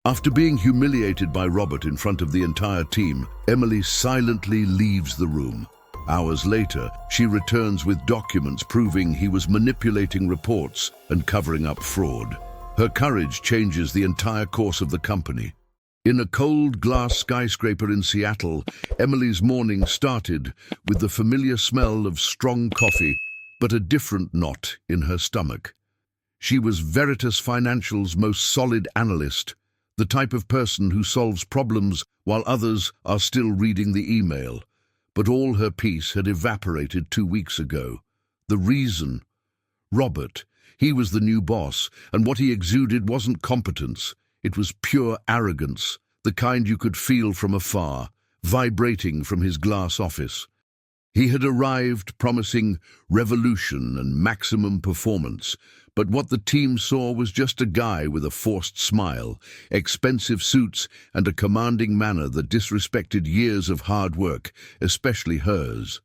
After being humiliated by Robert in front of the entire team, Emily silently leaves the room. Hours later, she returns with documents proving he was manipulating reports and covering up fraud. Her courage changes the entire course of the company. In a cold glass skyscraper in Seattle, Emily's morning started with the familiar smell of strong coffee, but a different knot in her stomach. She was Veritas Financial's most solid analyst, the type of person who solves problems while others are still reading the email. But all her peace had evaporated 2 weeks ago. The reason? Robert. He was the new boss, and what he exuded wasn't competence. It was pure arrogance, the kind you could feel from afar, vibrating from his glass office. He had arrived promising revolution and maximum performance, but what the team saw was just a guy with a forced smile, expensive suits, and a commanding manner that disrespected years of hard work, especially hers.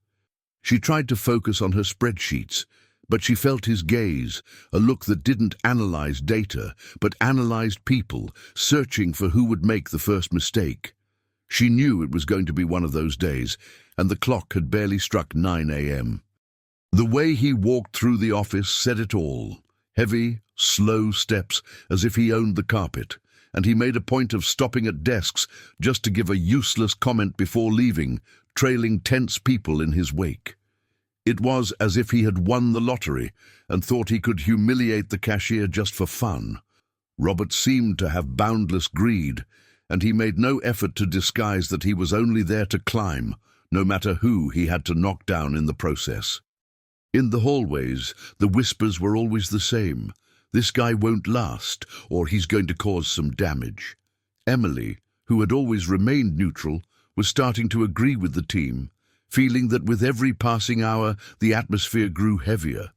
She tried to focus on her spreadsheets, but she felt his gaze, a look that didn't analyze data, but analyzed people, searching for who would make the first mistake. She knew it was going to be one of those days, and the clock had barely struck 9 a.m. The way he walked through the office said it all. Heavy, slow steps, as if he owned the carpet, and he made a point of stopping at desks just to give a useless comment before leaving, trailing tense people in his wake. It was as if he had won the lottery and thought he could humiliate the cashier just for fun. Robert seemed to have boundless greed, and he made no effort to disguise that he was only there to climb, no matter who he had to knock down in the process. In the hallways, the whispers were always the same. This guy won't last, or he's going to cause some damage. Emily, who had always remained neutral, was starting to agree with the team, feeling that with every passing hour, the atmosphere grew heavier.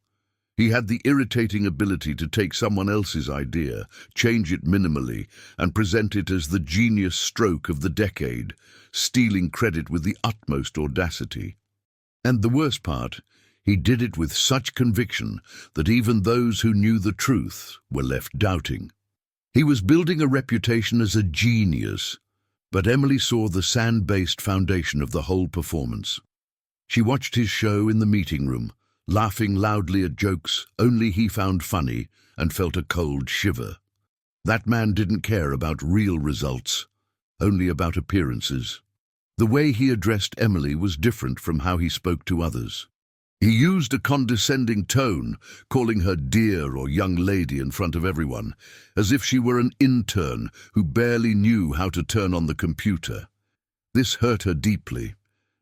He had the irritating ability to take someone else's idea, change it minimally, and present it as the genius stroke of the decade, stealing credit with the utmost audacity. And the worst part, he did it with such conviction that even those who knew the truth were left doubting. He was building a reputation as a genius, but Emily saw the sand-based foundation of the whole performance. She watched his show in the meeting room, laughing loudly at jokes only he found funny, and felt a cold shiver. That man didn't care about real results, only about appearances. The way he addressed Emily was different from how he spoke to others. He used a condescending tone, calling her dear or young lady in front of everyone, as if she were an intern who barely knew how to turn on the computer. This hurt her deeply,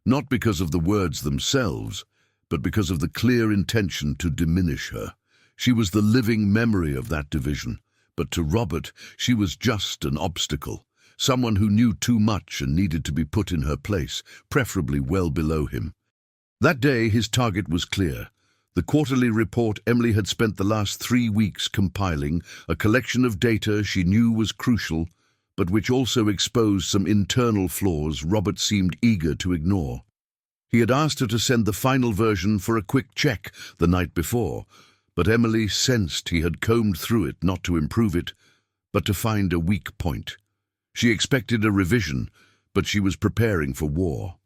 not because of the words themselves, but because of the clear intention to diminish her. She was the living memory of that division, but to Robert, she was just an obstacle, someone who knew too much and needed to be put in her place, preferably well below him. That day, his target was clear. The quarterly report Emily had spent the last 3 weeks compiling, a collection of data she knew was crucial, but which also exposed some internal flaws Robert seemed eager to ignore. He had asked her to send the final version for a quick check the night before, but Emily sensed he had combed through it not to improve it, but to find a weak point. She expected a revision, but she was preparing for war.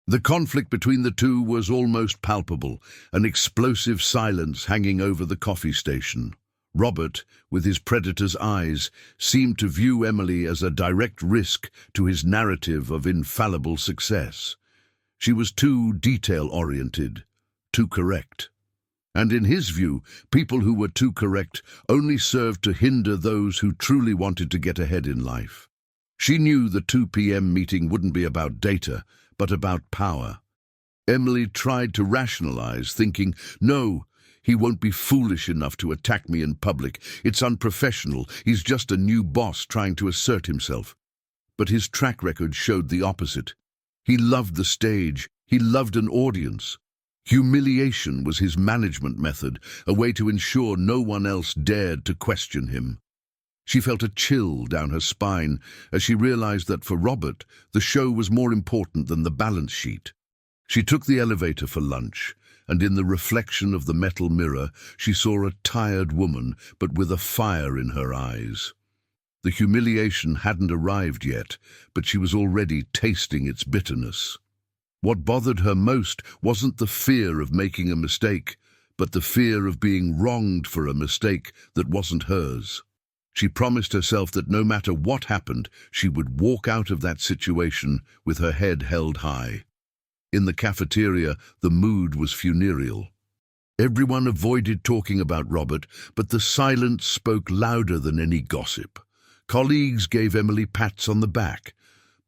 The conflict between the two was almost palpable, an explosive silence hanging over the coffee station. Robert, with his predator's eyes, seemed to view Emily as a direct risk to his narrative of infallible success. She was too detail-oriented, too correct. And in his view, people who were too correct only served to hinder those who truly wanted to get ahead in life. She knew the 2 p.m. meeting wouldn't be about data, but about power. Emily tried to rationalize, thinking, no, he won't be foolish enough to attack me in public. It's unprofessional. He's just a new boss trying to assert himself. But his track record showed the opposite. He loved the stage. He loved an audience. Humiliation was his management method, a way to ensure no one else dared to question him. She felt a chill down her spine as she realized that for Robert, the show was more important than the balance sheet. She took the elevator for lunch, and in the reflection of the metal mirror, she saw a tired woman, but with a fire in her eyes. The humiliation hadn't arrived yet, but she was already tasting its bitterness. What bothered her most wasn't the fear of making a mistake, but the fear of being wronged for a mistake that wasn't hers. She promised herself that no matter what happened, she would walk out of that situation with her head held high. In the cafeteria, the mood was funereal. Everyone avoided talking about Robert, but the silence spoke louder than any gossip. Colleagues gave Emily pats on the back,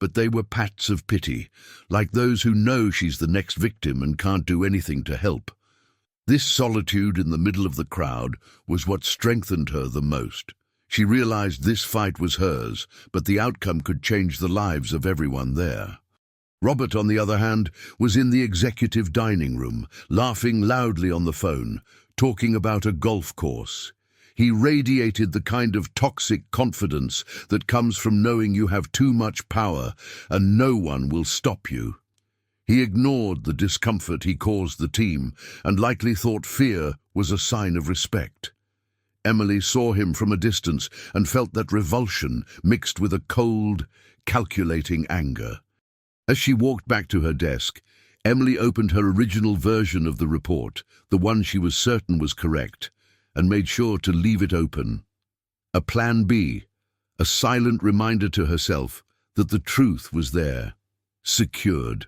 but they were pats of pity, like those who know she's the next victim and can't do anything to help. This solitude in the middle of the crowd was what strengthened her the most. She realized this fight was hers, but the outcome could change the lives of everyone there. Robert, on the other hand, was in the executive dining room, laughing loudly on the phone, talking about a golf course. He radiated the kind of toxic confidence that comes from knowing you have too much power and no one will stop you. He ignored the discomfort he caused the team and likely thought fear was a sign of respect. Emily saw him from a distance and felt that revulsion mixed with a cold, calculating anger. As she walked back to her desk, Emily opened her original version of the report, the one she was certain was correct, and made sure to leave it open. A plan B, a silent reminder to herself that the truth was there, secured.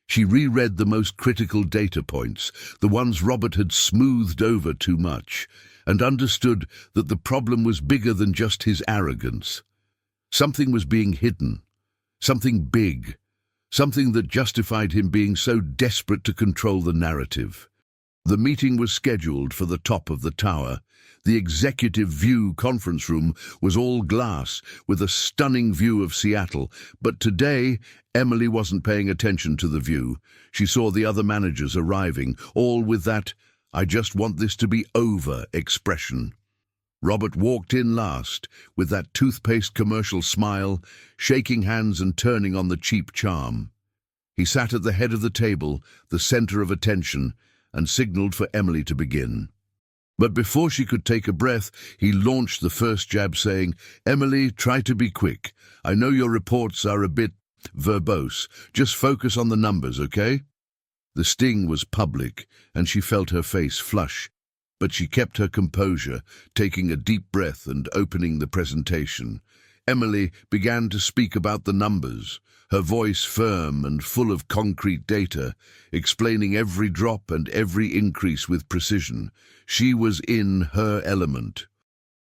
She reread the most critical data points, the ones Robert had smoothed over too much, and understood that the problem was bigger than just his arrogance. Something was being hidden, something big, something that justified him being so desperate to control the narrative. The meeting was scheduled for the top of the tower. The executive view conference room was all glass, with a stunning view of Seattle. But today, Emily wasn't paying attention to the view. She saw the other managers arriving, all with that "I just want this to be over" expression. Robert walked in last, with that toothpaste commercial smile, shaking hands and turning on the cheap charm. He sat at the head of the table, the center of attention, and signaled for Emily to begin. But before she could take a breath, he launched the first jab, saying, "Emily, try to be quick. I know your reports are a bit verbose. Just focus on the numbers, okay?" The sting was public, and she felt her face flush, but she kept her composure, taking a deep breath and opening the presentation. Emily began to speak about the numbers, her voice firm and full of concrete data, explaining every drop and every increase with precision. She was in her element.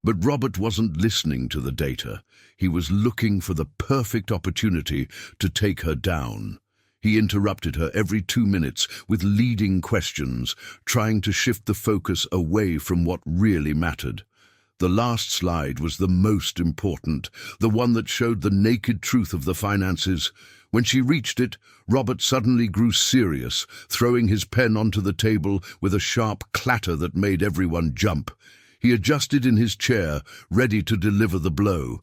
But Robert wasn't listening to the data. He was looking for the perfect opportunity to take her down. He interrupted her every 2 minutes with leading questions, trying to shift the focus away from what really mattered. The last slide was the most important, the one that showed the naked truth of the finances. When she reached it, Robert suddenly grew serious, throwing his pen onto the table with a sharp clatter that made everyone jump. He adjusted in his chair, ready to deliver the blow.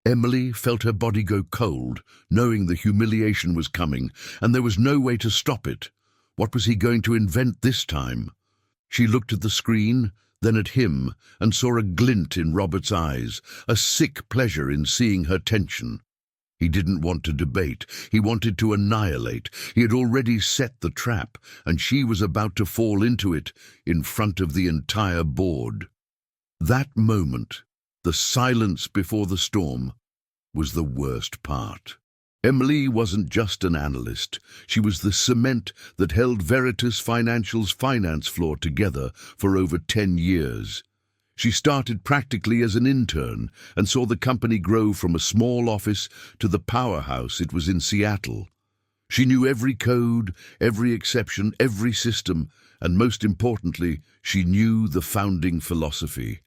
Emily felt her body go cold, knowing the humiliation was coming, and there was no way to stop it. What was he going to invent this time? She looked at the screen, then at him, and saw a glint in Robert's eyes, a sick pleasure in seeing her tension. He didn't want to debate. He wanted to annihilate. He had already set the trap, and she was about to fall into it in front of the entire board. That moment, the silence before the storm, was the worst part. Emily wasn't just an analyst. She was the cement that held Veritas Financial's finance floor together for over 10 years. She started practically as an intern and saw the company grow from a small office to the powerhouse it was in Seattle. She knew every code, every exception, every system, and most importantly, she knew the founding philosophy: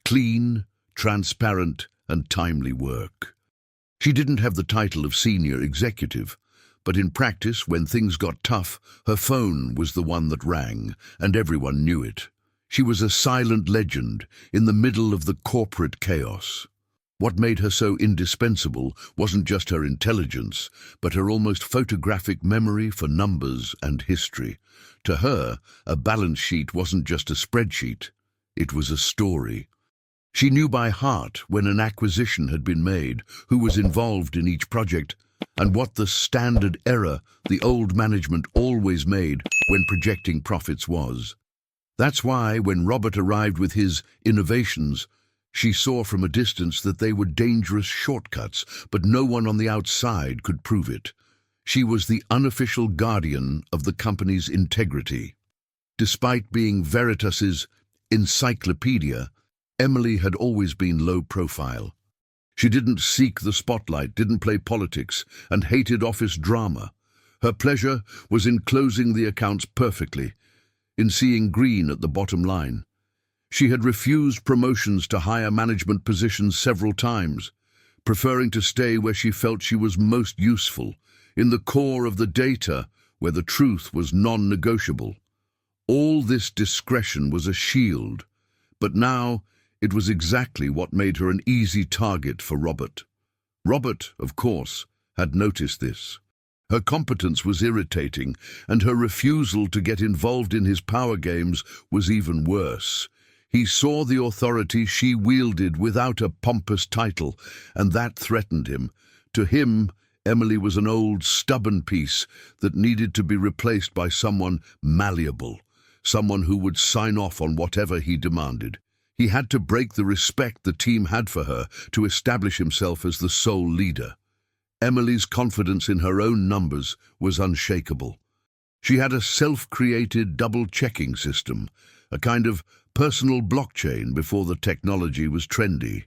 clean, transparent, and timely work. She didn't have the title of senior executive, but in practice, when things got tough, her phone was the one that rang, and everyone knew it. She was a silent legend in the middle of the corporate chaos. What made her so indispensable wasn't just her intelligence, but her almost photographic memory for numbers and history. To her, a balance sheet wasn't just a spreadsheet. It was a story. She knew by heart when an acquisition had been made, who was involved in each project, and what the standard error the old management always made when projecting profits was. That's why, when Robert arrived with his innovations, she saw from a distance that they were dangerous shortcuts, but no one on the outside could prove it. She was the unofficial guardian of the company's integrity. Despite being Veritas's encyclopedia, Emily had always been low profile. She didn't seek the spotlight, didn't play politics, and hated office drama. Her pleasure was in closing the accounts perfectly, in seeing green at the bottom line. She had refused promotions to higher management positions several times, preferring to stay where she felt she was most useful, in the core of the data, where the truth was non-negotiable. All this discretion was a shield, but now it was exactly what made her an easy target for Robert. Robert, of course, had noticed this. Her competence was irritating, and her refusal to get involved in his power games was even worse. He saw the authority she wielded without a pompous title, and that threatened him. To him, Emily was an old, stubborn piece that needed to be replaced by someone malleable, someone who would sign off on whatever he demanded. He had to break the respect the team had for her to establish himself as the sole leader. Emily's confidence in her own numbers was unshakable. She had a self-created double-checking system, a kind of personal blockchain before the technology was trendy,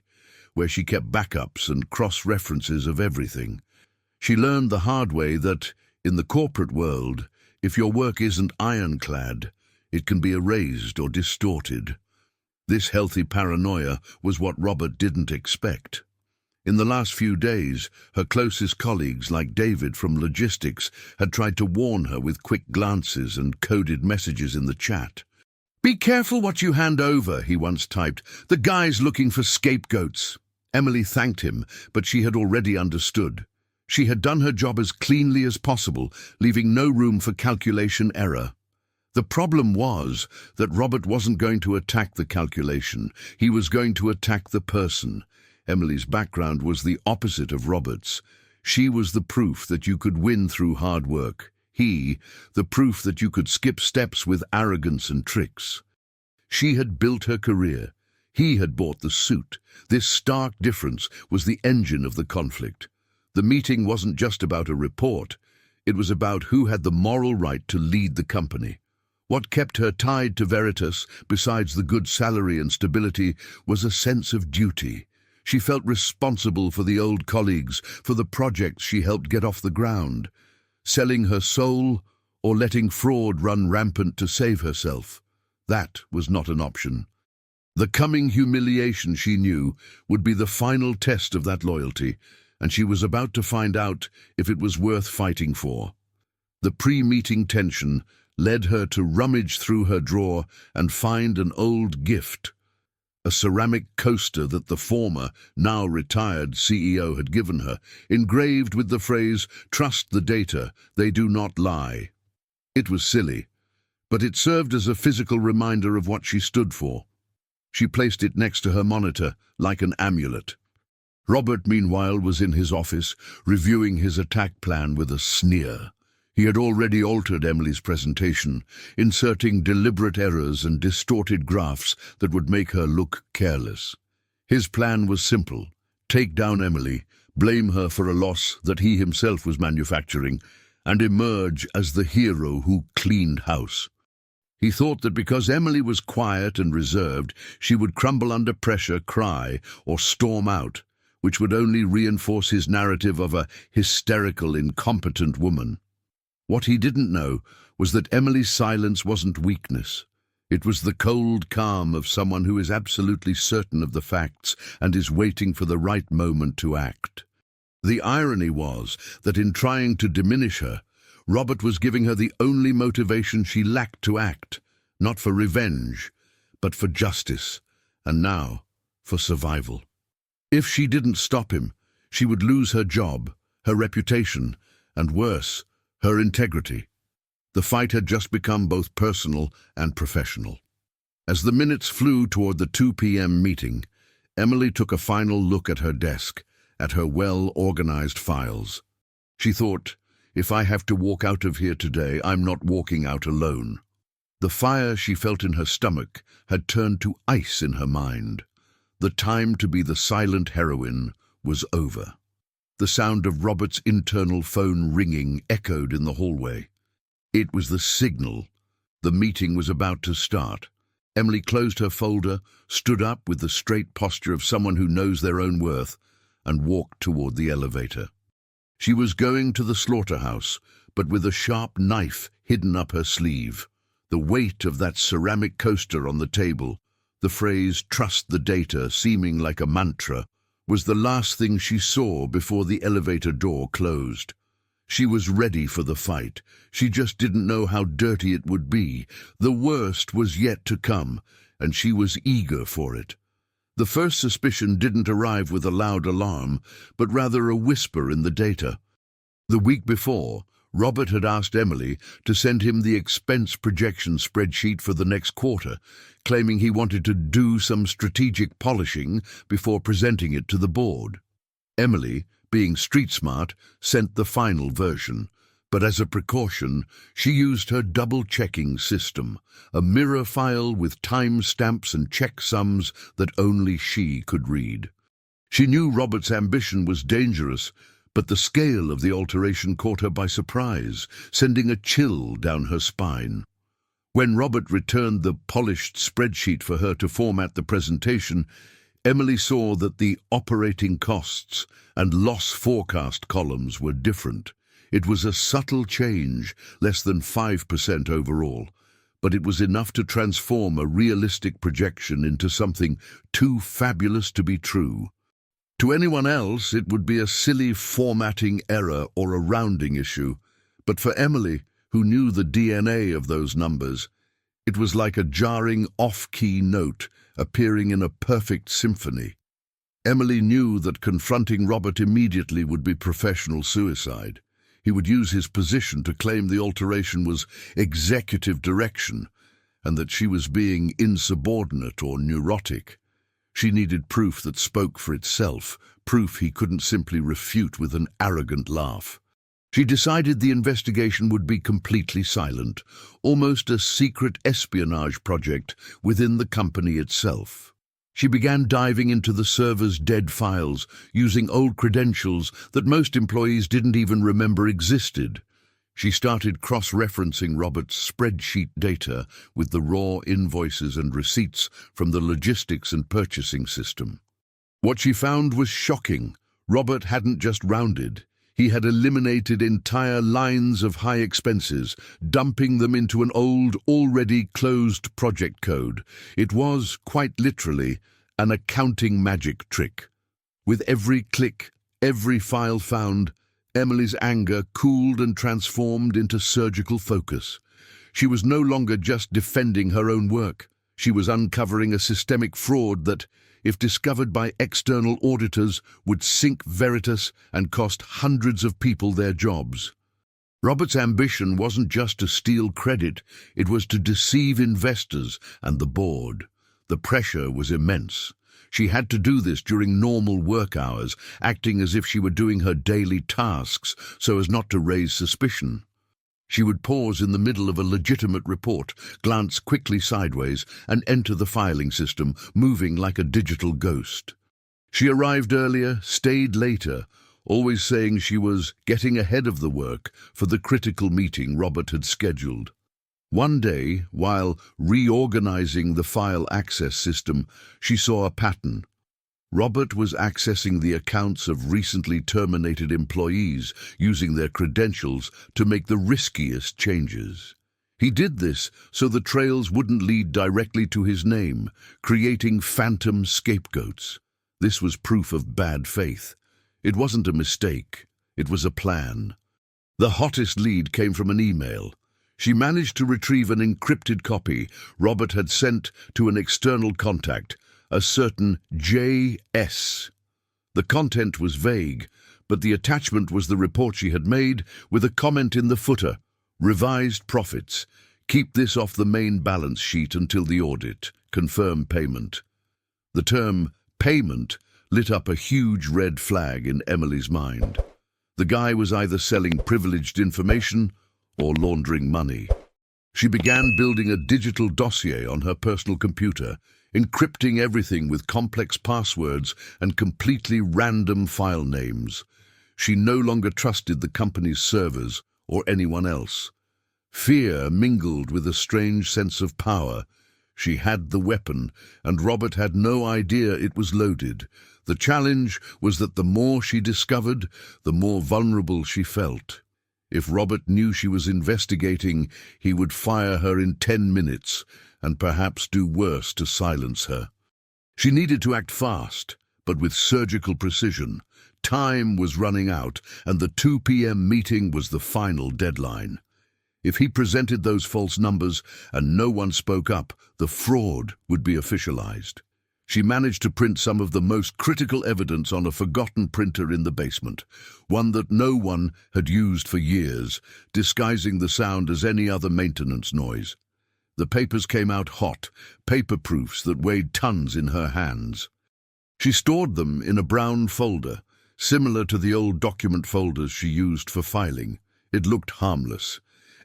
where she kept backups and cross-references of everything. She learned the hard way that, in the corporate world, if your work isn't ironclad, it can be erased or distorted. This healthy paranoia was what Robert didn't expect. In the last few days, her closest colleagues, like David from logistics, had tried to warn her with quick glances and coded messages in the chat. "Be careful what you hand over," he once typed. "The guy's looking for scapegoats." Emily thanked him, but she had already understood. She had done her job as cleanly as possible, leaving no room for calculation error. The problem was that Robert wasn't going to attack the calculation. He was going to attack the person. Emily's background was the opposite of Robert's. She was the proof that you could win through hard work. He, the proof that you could skip steps with arrogance and tricks. She had built her career. He had bought the suit. This stark difference was the engine of the conflict. The meeting wasn't just about a report. It was about who had the moral right to lead the company. What kept her tied to Veritas, besides the good salary and stability, was a sense of duty. She felt responsible for the old colleagues, for the projects she helped get off the ground. Selling her soul or letting fraud run rampant to save herself. That was not an option. The coming humiliation, she knew, would be the final test of that loyalty, and she was about to find out if it was worth fighting for. The pre-meeting tension led her to rummage through her drawer and find an old gift, a ceramic coaster that the former, now retired CEO had given her, engraved with the phrase, "Trust the data, they do not lie." It was silly, but it served as a physical reminder of what she stood for. She placed it next to her monitor, like an amulet. Robert, meanwhile, was in his office, reviewing his attack plan with a sneer. He had already altered Emily's presentation, inserting deliberate errors and distorted graphs that would make her look careless. His plan was simple: take down Emily, blame her for a loss that he himself was manufacturing, and emerge as the hero who cleaned house. He thought that because Emily was quiet and reserved, she would crumble under pressure, cry, or storm out, which would only reinforce his narrative of a hysterical, incompetent woman. What he didn't know was that Emily's silence wasn't weakness. It was the cold calm of someone who is absolutely certain of the facts and is waiting for the right moment to act. The irony was that in trying to diminish her, Robert was giving her the only motivation she lacked to act, not for revenge, but for justice, and now for survival. If she didn't stop him, she would lose her job, her reputation, and worse, her integrity. The fight had just become both personal and professional. As the minutes flew toward the 2 p.m. meeting, Emily took a final look at her desk, at her well-organized files. She thought, if I have to walk out of here today, I'm not walking out alone. The fire she felt in her stomach had turned to ice in her mind. The time to be the silent heroine was over. The sound of Robert's internal phone ringing echoed in the hallway. It was the signal. The meeting was about to start. Emily closed her folder, stood up with the straight posture of someone who knows their own worth, and walked toward the elevator. She was going to the slaughterhouse, but with a sharp knife hidden up her sleeve. The weight of that ceramic coaster on the table, the phrase "trust the data" seeming like a mantra, was the last thing she saw before the elevator door closed. She was ready for the fight. She just didn't know how dirty it would be. The worst was yet to come, and she was eager for it. The first suspicion didn't arrive with a loud alarm, but rather a whisper in the data. The week before, Robert had asked Emily to send him the expense projection spreadsheet for the next quarter, claiming he wanted to do some strategic polishing before presenting it to the board. Emily, being street smart, sent the final version, but as a precaution, she used her double-checking system, a mirror file with time-stamps and checksums that only she could read. She knew Robert's ambition was dangerous, but the scale of the alteration caught her by surprise, sending a chill down her spine. When Robert returned the polished spreadsheet for her to format the presentation, Emily saw that the operating costs and loss forecast columns were different. It was a subtle change, less than 5% overall, but it was enough to transform a realistic projection into something too fabulous to be true. To anyone else, it would be a silly formatting error or a rounding issue, but for Emily, who knew the DNA of those numbers, it was like a jarring off-key note appearing in a perfect symphony. Emily knew that confronting Robert immediately would be professional suicide. He would use his position to claim the alteration was executive direction and that she was being insubordinate or neurotic. She needed proof that spoke for itself, proof he couldn't simply refute with an arrogant laugh. She decided the investigation would be completely silent, almost a secret espionage project within the company itself. She began diving into the server's dead files, using old credentials that most employees didn't even remember existed. She started cross-referencing Robert's spreadsheet data with the raw invoices and receipts from the logistics and purchasing system. What she found was shocking. Robert hadn't just rounded. He had eliminated entire lines of high expenses, dumping them into an old, already closed project code. It was, quite literally, an accounting magic trick. With every click, every file found, Emily's anger cooled and transformed into surgical focus. She was no longer just defending her own work. She was uncovering a systemic fraud that, if discovered by external auditors, would sink Veritas and cost hundreds of people their jobs. Robert's ambition wasn't just to steal credit, it was to deceive investors and the board. The pressure was immense. She had to do this during normal work hours, acting as if she were doing her daily tasks so as not to raise suspicion. She would pause in the middle of a legitimate report, glance quickly sideways, and enter the filing system, moving like a digital ghost. She arrived earlier, stayed later, always saying she was getting ahead of the work for the critical meeting Robert had scheduled. One day, while reorganizing the file access system, she saw a pattern. Robert was accessing the accounts of recently terminated employees, using their credentials to make the riskiest changes. He did this so the trails wouldn't lead directly to his name, creating phantom scapegoats. This was proof of bad faith. It wasn't a mistake, it was a plan. The hottest lead came from an email. She managed to retrieve an encrypted copy Robert had sent to an external contact, a certain J.S. The content was vague, but the attachment was the report she had made with a comment in the footer, "Revised profits. Keep this off the main balance sheet until the audit. Confirm payment." The term Payment lit up a huge red flag in Emily's mind. The guy was either selling privileged information or laundering money. She began building a digital dossier on her personal computer, encrypting everything with complex passwords and completely random file names. She no longer trusted the company's servers or anyone else. Fear mingled with a strange sense of power. She had the weapon, and Robert had no idea it was loaded. The challenge was that the more she discovered, the more vulnerable she felt. If Robert knew she was investigating, he would fire her in 10 minutes, and perhaps do worse to silence her. She needed to act fast, but with surgical precision. Time was running out, and the 2 p.m. meeting was the final deadline. If he presented those false numbers and no one spoke up, the fraud would be officialized. She managed to print some of the most critical evidence on a forgotten printer in the basement, one that no one had used for years, disguising the sound as any other maintenance noise. The papers came out hot, paper proofs that weighed tons in her hands. She stored them in a brown folder, similar to the old document folders she used for filing. It looked harmless.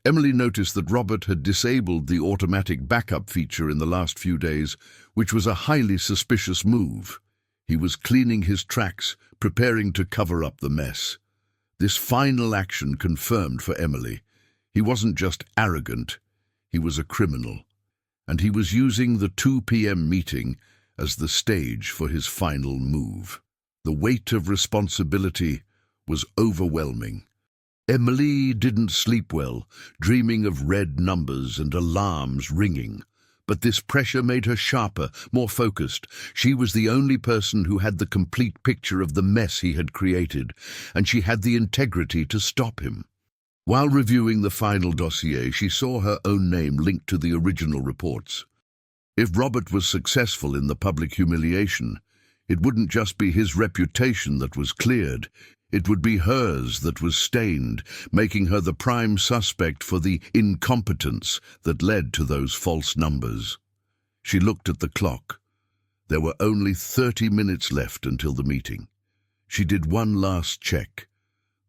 Emily noticed that Robert had disabled the automatic backup feature in the last few days, which was a highly suspicious move. He was cleaning his tracks, preparing to cover up the mess. This final action confirmed for Emily. He wasn't just arrogant, he was a criminal. And he was using the 2 p.m. meeting as the stage for his final move. The weight of responsibility was overwhelming. Emily didn't sleep well, dreaming of red numbers and alarms ringing. But this pressure made her sharper, more focused. She was the only person who had the complete picture of the mess he had created, and she had the integrity to stop him. While reviewing the final dossier, she saw her own name linked to the original reports. If Robert was successful in the public humiliation, it wouldn't just be his reputation that was cleared. It would be hers that was stained, making her the prime suspect for the incompetence that led to those false numbers. She looked at the clock. There were only 30 minutes left until the meeting. She did one last check.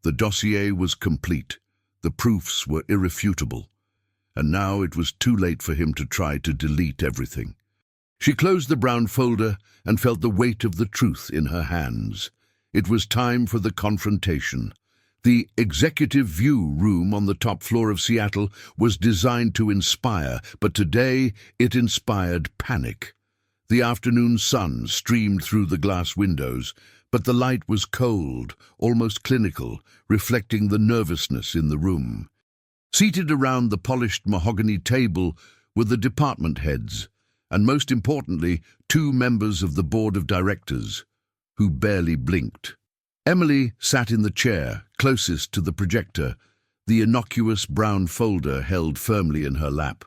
The dossier was complete. The proofs were irrefutable. And now it was too late for him to try to delete everything. She closed the brown folder and felt the weight of the truth in her hands. It was time for the confrontation. The executive view room on the top floor of Seattle was designed to inspire, but today it inspired panic. The afternoon sun streamed through the glass windows, but the light was cold, almost clinical, reflecting the nervousness in the room. Seated around the polished mahogany table were the department heads, and most importantly, 2 members of the board of directors, who barely blinked. Emily sat in the chair, closest to the projector, the innocuous brown folder held firmly in her lap.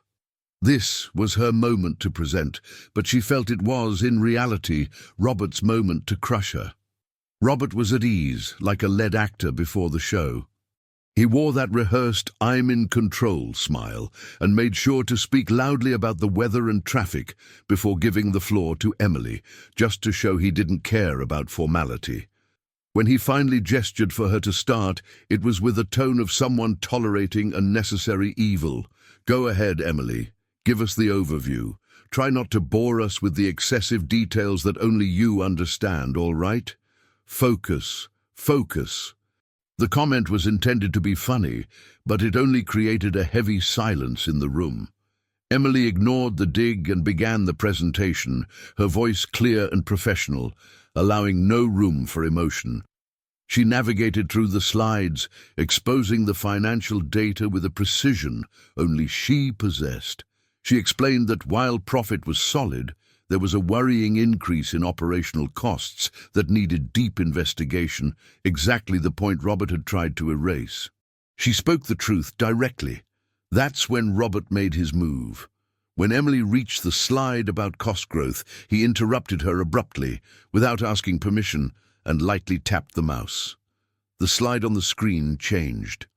This was her moment to present, but she felt it was, in reality, Robert's moment to crush her. Robert was at ease, like a lead actor before the show. He wore that rehearsed "I'm in control" smile and made sure to speak loudly about the weather and traffic before giving the floor to Emily, just to show he didn't care about formality. When he finally gestured for her to start, it was with a tone of someone tolerating unnecessary evil. "Go ahead, Emily. Give us the overview. Try not to bore us with the excessive details that only you understand, all right? Focus. Focus." The comment was intended to be funny, but it only created a heavy silence in the room. Emily ignored the dig and began the presentation, her voice clear and professional, allowing no room for emotion. She navigated through the slides, exposing the financial data with a precision only she possessed. She explained that while profit was solid, there was a worrying increase in operational costs that needed deep investigation, exactly the point Robert had tried to erase. She spoke the truth directly. That's when Robert made his move. When Emily reached the slide about cost growth, he interrupted her abruptly, without asking permission, and lightly tapped the mouse. The slide on the screen changed.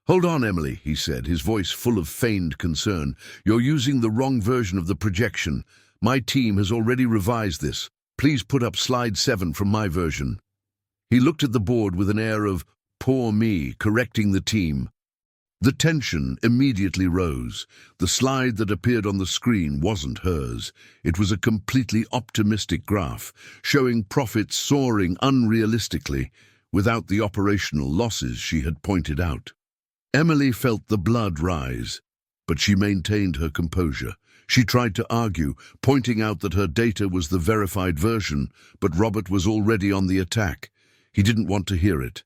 "Hold on, Emily," he said, his voice full of feigned concern. "You're using the wrong version of the projection. My team has already revised this." Please put up slide 7 from my version. He looked at the board with an air of, poor me, correcting the team. The tension immediately rose. The slide that appeared on the screen wasn't hers. It was a completely optimistic graph, showing profits soaring unrealistically, without the operational losses she had pointed out. Emily felt the blood rise, but she maintained her composure. She tried to argue, pointing out that her data was the verified version, but Robert was already on the attack. He didn't want to hear it.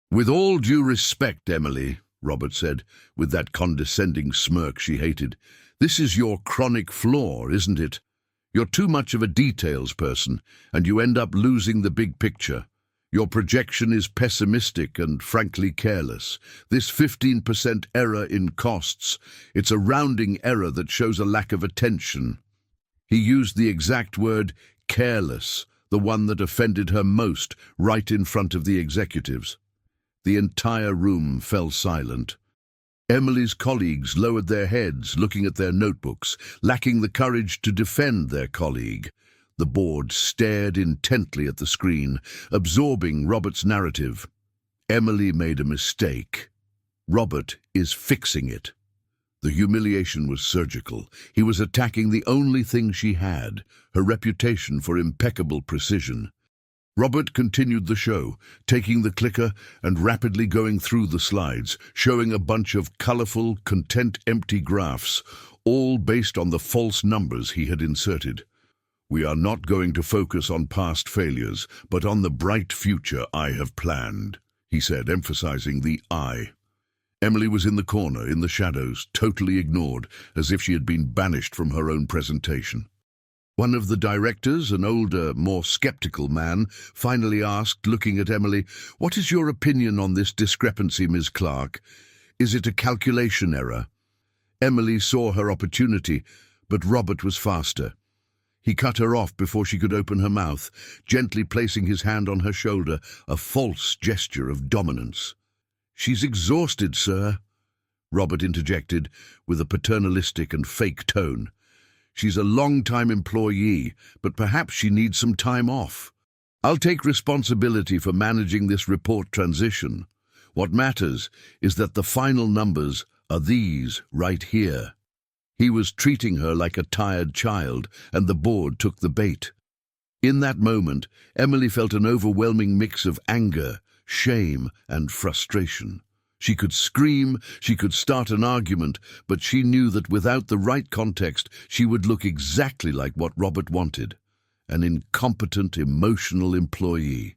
"With all due respect, Emily," Robert said, with that condescending smirk she hated, "this is your chronic flaw, isn't it? You're too much of a details person, and you end up losing the big picture. Your projection is pessimistic and frankly careless. This 15% error in costs, it's a rounding error that shows a lack of attention." He used the exact word careless, the one that offended her most, right in front of the executives. The entire room fell silent. Emily's colleagues lowered their heads, looking at their notebooks, lacking the courage to defend their colleague. The board stared intently at the screen, absorbing Robert's narrative. Emily made a mistake. Robert is fixing it. The humiliation was surgical. He was attacking the only thing she had, her reputation for impeccable precision. Robert continued the show, taking the clicker and rapidly going through the slides, showing a bunch of colorful, content-empty graphs, all based on the false numbers he had inserted. "We are not going to focus on past failures, but on the bright future I have planned," he said, emphasizing the I. Emily was in the corner, in the shadows, totally ignored, as if she had been banished from her own presentation. One of the directors, an older, more skeptical man, finally asked, looking at Emily, "What is your opinion on this discrepancy, Ms. Clark? Is it a calculation error?" Emily saw her opportunity, but Robert was faster. He cut her off before she could open her mouth, gently placing his hand on her shoulder, a false gesture of dominance. "She's exhausted, sir," Robert interjected, with a paternalistic and fake tone. "She's a long-time employee, but perhaps she needs some time off. I'll take responsibility for managing this report transition. What matters is that the final numbers are these right here." He was treating her like a tired child, and the board took the bait. In that moment, Emily felt an overwhelming mix of anger, shame, and frustration. She could scream, she could start an argument, but she knew that without the right context, she would look exactly like what Robert wanted, an incompetent, emotional employee.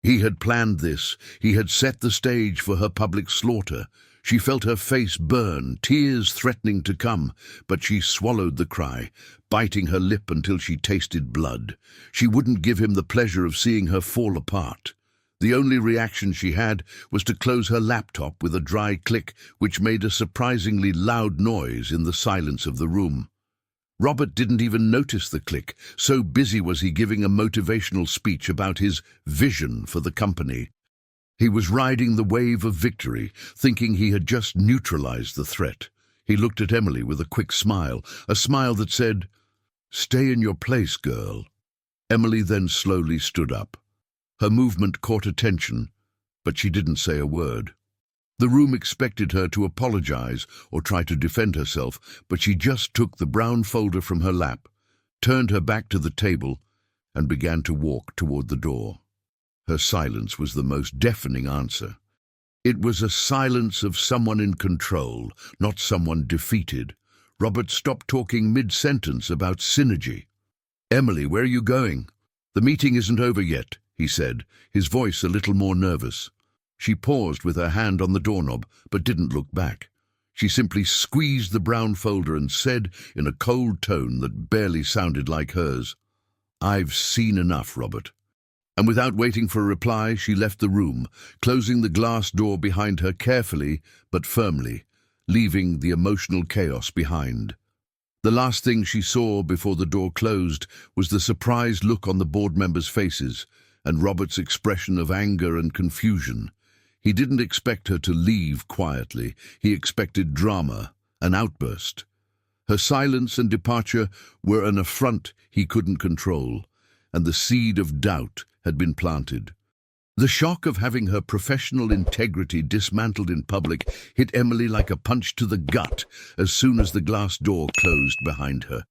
He had planned this. He had set the stage for her public slaughter. She felt her face burn, tears threatening to come, but she swallowed the cry, biting her lip until she tasted blood. She wouldn't give him the pleasure of seeing her fall apart. The only reaction she had was to close her laptop with a dry click, which made a surprisingly loud noise in the silence of the room. Robert didn't even notice the click, so busy was he giving a motivational speech about his vision for the company. He was riding the wave of victory, thinking he had just neutralized the threat. He looked at Emily with a quick smile, a smile that said, "Stay in your place, girl." Emily then slowly stood up. Her movement caught attention, but she didn't say a word. The room expected her to apologize or try to defend herself, but she just took the brown folder from her lap, turned her back to the table, and began to walk toward the door. Her silence was the most deafening answer. It was a silence of someone in control, not someone defeated. Robert stopped talking mid-sentence about synergy. "Emily, where are you going?" "The meeting isn't over yet," he said, his voice a little more nervous. She paused with her hand on the doorknob, but didn't look back. She simply squeezed the brown folder and said, in a cold tone that barely sounded like hers, "I've seen enough, Robert." And without waiting for a reply, she left the room, closing the glass door behind her carefully but firmly, leaving the emotional chaos behind. The last thing she saw before the door closed was the surprised look on the board members' faces and Robert's expression of anger and confusion. He didn't expect her to leave quietly. He expected drama, an outburst. Her silence and departure were an affront he couldn't control, and the seed of doubt had been planted. The shock of having her professional integrity dismantled in public hit Emily like a punch to the gut as soon as the glass door closed behind her.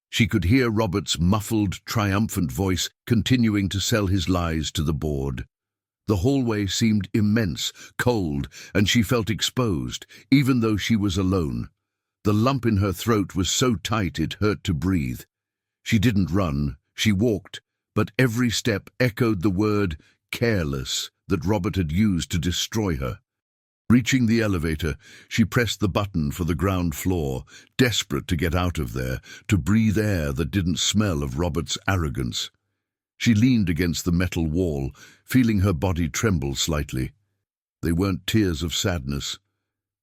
She could hear Robert's muffled, triumphant voice continuing to sell his lies to the board. The hallway seemed immense, cold, and she felt exposed, even though she was alone. The lump in her throat was so tight it hurt to breathe. She didn't run, she walked, but every step echoed the word careless that Robert had used to destroy her. Reaching the elevator, she pressed the button for the ground floor, desperate to get out of there, to breathe air that didn't smell of Robert's arrogance. She leaned against the metal wall, feeling her body tremble slightly. They weren't tears of sadness,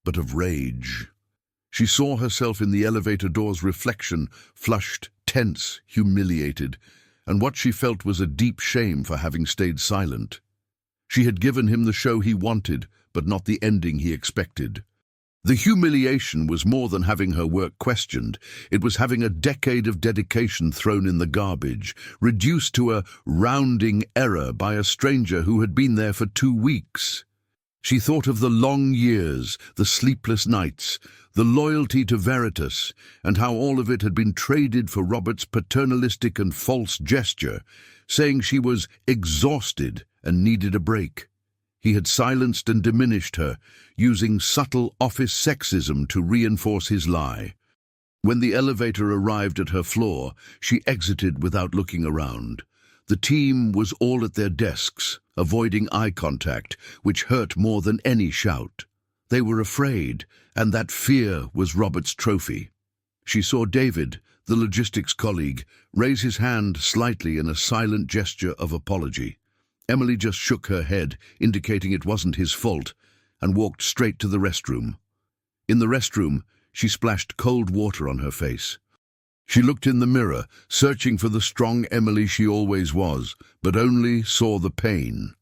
but of rage. She saw herself in the elevator door's reflection, flushed, tense, humiliated, and what she felt was a deep shame for having stayed silent. She had given him the show he wanted, but not the ending he expected. The humiliation was more than having her work questioned. It was having a decade of dedication thrown in the garbage, reduced to a rounding error by a stranger who had been there for 2 weeks. She thought of the long years, the sleepless nights, the loyalty to Veritas, and how all of it had been traded for Robert's paternalistic and false gesture, saying she was exhausted and needed a break. He had silenced and diminished her, using subtle office sexism to reinforce his lie. When the elevator arrived at her floor, she exited without looking around. The team was all at their desks, avoiding eye contact, which hurt more than any shout. They were afraid, and that fear was Robert's trophy. She saw David, the logistics colleague, raise his hand slightly in a silent gesture of apology. Emily just shook her head, indicating it wasn't his fault, and walked straight to the restroom. In the restroom, she splashed cold water on her face. She looked in the mirror, searching for the strong Emily she always was, but only saw the pain.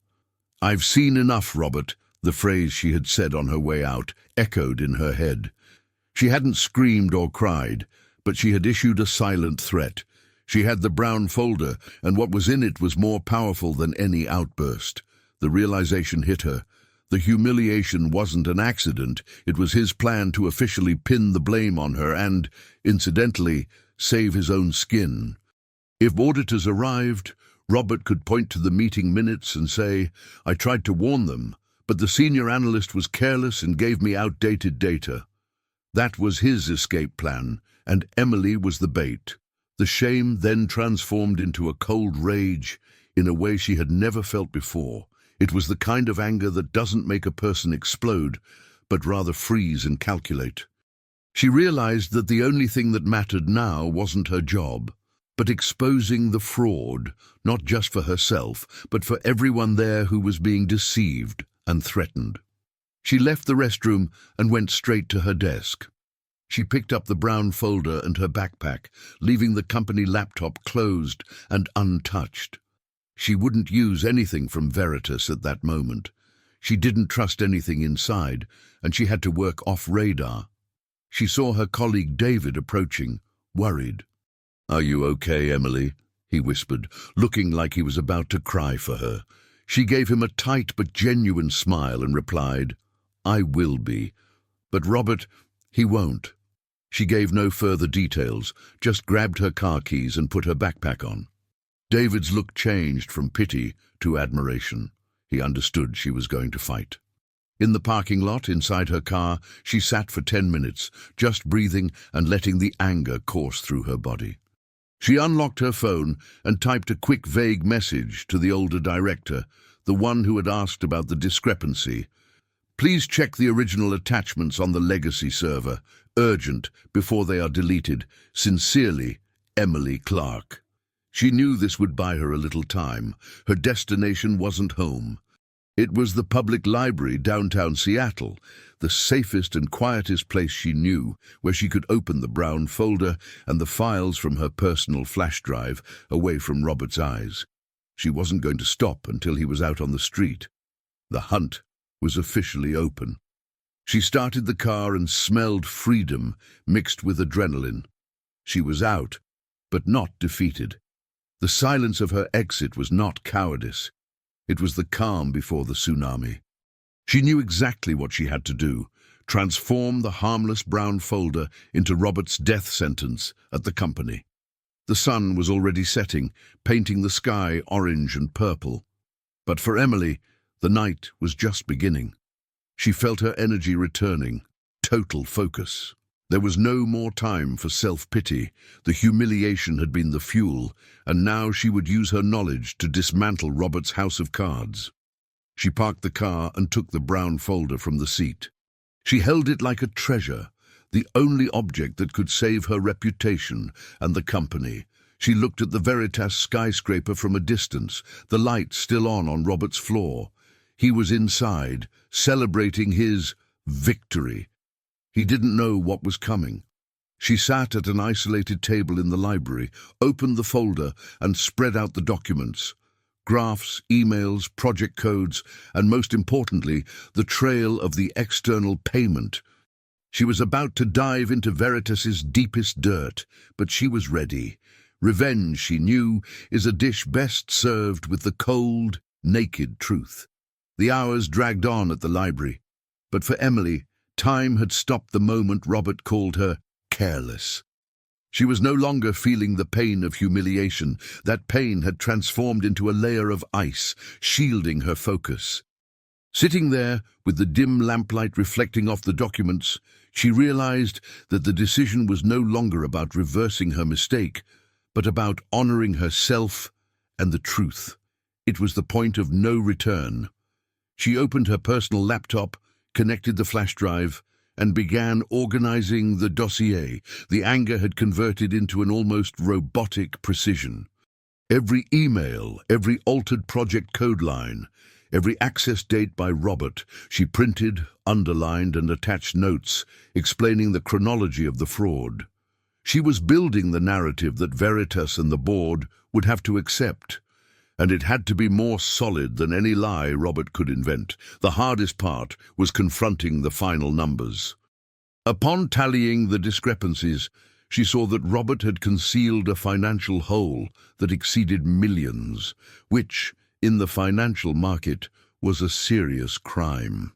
"I've seen enough, Robert," the phrase she had said on her way out, echoed in her head. She hadn't screamed or cried, but she had issued a silent threat. She had the brown folder, and what was in it was more powerful than any outburst. The realization hit her. The humiliation wasn't an accident. It was his plan to officially pin the blame on her and, incidentally, save his own skin. If auditors arrived, Robert could point to the meeting minutes and say, "I tried to warn them, but the senior analyst was careless and gave me outdated data." That was his escape plan, and Emily was the bait. The shame then transformed into a cold rage in a way she had never felt before. It was the kind of anger that doesn't make a person explode, but rather freeze and calculate. She realized that the only thing that mattered now wasn't her job, but exposing the fraud, not just for herself, but for everyone there who was being deceived and threatened. She left the restroom and went straight to her desk. She picked up the brown folder and her backpack, leaving the company laptop closed and untouched. She wouldn't use anything from Veritas at that moment. She didn't trust anything inside, and she had to work off radar. She saw her colleague David approaching, worried. "Are you okay, Emily?" he whispered, looking like he was about to cry for her. She gave him a tight but genuine smile and replied, "I will be. But Robert, he won't." She gave no further details, just grabbed her car keys and put her backpack on. David's look changed from pity to admiration. He understood she was going to fight. In the parking lot inside her car, she sat for 10 minutes, just breathing and letting the anger course through her body. She unlocked her phone and typed a quick, vague message to the older director, the one who had asked about the discrepancy. "Please check the original attachments on the legacy server. Urgent, before they are deleted. Sincerely, Emily Clark." She knew this would buy her a little time. Her destination wasn't home. It was the public library downtown Seattle, the safest and quietest place she knew, where she could open the brown folder and the files from her personal flash drive away from Robert's eyes. She wasn't going to stop until he was out on the street. The hunt was officially open. She started the car and smelled freedom mixed with adrenaline. She was out, but not defeated. The silence of her exit was not cowardice. It was the calm before the tsunami. She knew exactly what she had to do: transform the harmless brown folder into Robert's death sentence at the company. The sun was already setting, painting the sky orange and purple. But for Emily, the night was just beginning. She felt her energy returning, total focus. There was no more time for self-pity. The humiliation had been the fuel, and now she would use her knowledge to dismantle Robert's house of cards. She parked the car and took the brown folder from the seat. She held it like a treasure, the only object that could save her reputation and the company. She looked at the Veritas skyscraper from a distance, the light still on Robert's floor. He was inside, celebrating his victory. He didn't know what was coming. She sat at an isolated table in the library, opened the folder and spread out the documents. Graphs, emails, project codes, and most importantly, the trail of the external payment. She was about to dive into Veritas's deepest dirt, but she was ready. Revenge, she knew, is a dish best served with the cold, naked truth. The hours dragged on at the library, but for Emily, time had stopped the moment Robert called her careless. She was no longer feeling the pain of humiliation. That pain had transformed into a layer of ice, shielding her focus. Sitting there, with the dim lamplight reflecting off the documents, she realized that the decision was no longer about reversing her mistake, but about honoring herself and the truth. It was the point of no return. She opened her personal laptop, connected the flash drive, and began organizing the dossier. The anger had converted into an almost robotic precision. Every email, every altered project code line, every access date by Robert, she printed, underlined, and attached notes explaining the chronology of the fraud. She was building the narrative that Veritas and the board would have to accept, and it had to be more solid than any lie Robert could invent. The hardest part was confronting the final numbers. Upon tallying the discrepancies, she saw that Robert had concealed a financial hole that exceeded millions, which, in the financial market, was a serious crime.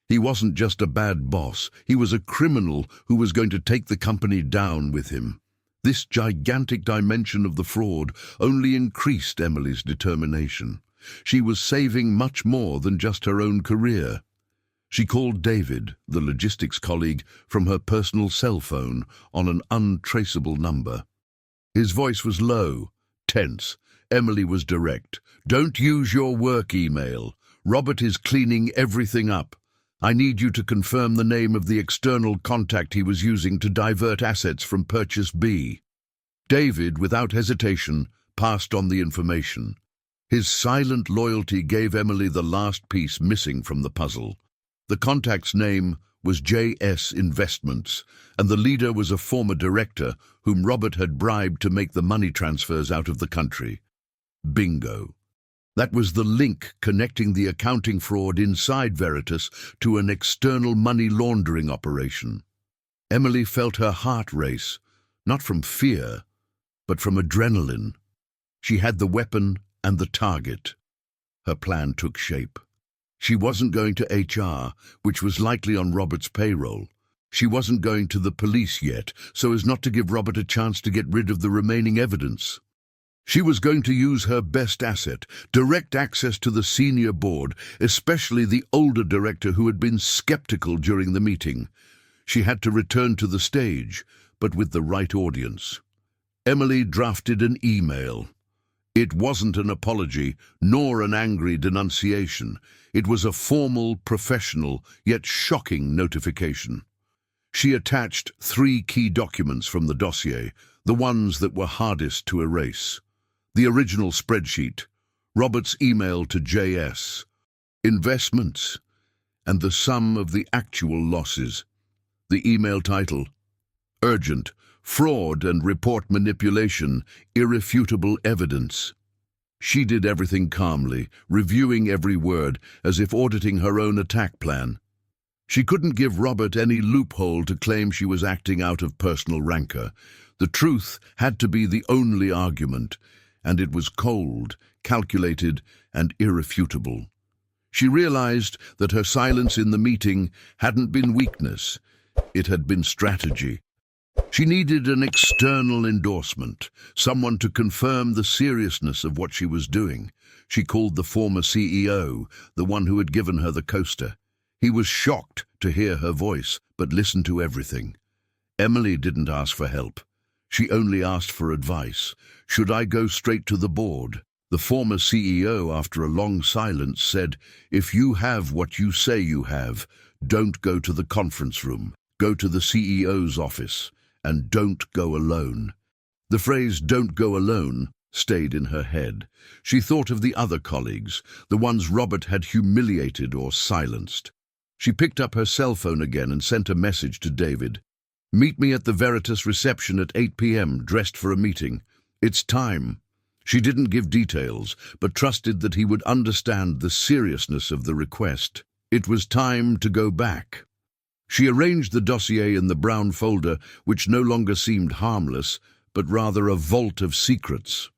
He wasn't just a bad boss, he was a criminal who was going to take the company down with him. This gigantic dimension of the fraud only increased Emily's determination. She was saving much more than just her own career. She called David, the logistics colleague, from her personal cell phone on an untraceable number. His voice was low, tense. Emily was direct. "Don't use your work email. Robert is cleaning everything up. I need you to confirm the name of the external contact he was using to divert assets from Purchase B." David, without hesitation, passed on the information. His silent loyalty gave Emily the last piece missing from the puzzle. The contact's name was J.S. Investments, and the leader was a former director whom Robert had bribed to make the money transfers out of the country. Bingo. That was the link connecting the accounting fraud inside Veritas to an external money laundering operation. Emily felt her heart race, not from fear, but from adrenaline. She had the weapon and the target. Her plan took shape. She wasn't going to HR, which was likely on Robert's payroll. She wasn't going to the police yet, so as not to give Robert a chance to get rid of the remaining evidence. She was going to use her best asset, direct access to the senior board, especially the older director who had been skeptical during the meeting. She had to return to the stage, but with the right audience. Emily drafted an email. It wasn't an apology, nor an angry denunciation. It was a formal, professional, yet shocking notification. She attached 3 key documents from the dossier, the ones that were hardest to erase. The original spreadsheet, Robert's email to JS, investments, and the sum of the actual losses. The email title, Urgent, Fraud and Report Manipulation, Irrefutable Evidence. She did everything calmly, reviewing every word, as if auditing her own attack plan. She couldn't give Robert any loophole to claim she was acting out of personal rancor. The truth had to be the only argument, and it was cold, calculated, and irrefutable. She realized that her silence in the meeting hadn't been weakness, it had been strategy. She needed an external endorsement, someone to confirm the seriousness of what she was doing. She called the former CEO, the one who had given her the coaster. He was shocked to hear her voice, but listened to everything. Emily didn't ask for help. She only asked for advice. Should I go straight to the board? The former CEO, after a long silence, said, "If you have what you say you have, don't go to the conference room. Go to the CEO's office, and don't go alone." The phrase "don't go alone" stayed in her head. She thought of the other colleagues, the ones Robert had humiliated or silenced. She picked up her cell phone again and sent a message to David. "Meet me at the Veritas reception at 8 p.m, dressed for a meeting. It's time." She didn't give details, but trusted that he would understand the seriousness of the request. It was time to go back. She arranged the dossier in the brown folder, which no longer seemed harmless, but rather a vault of secrets.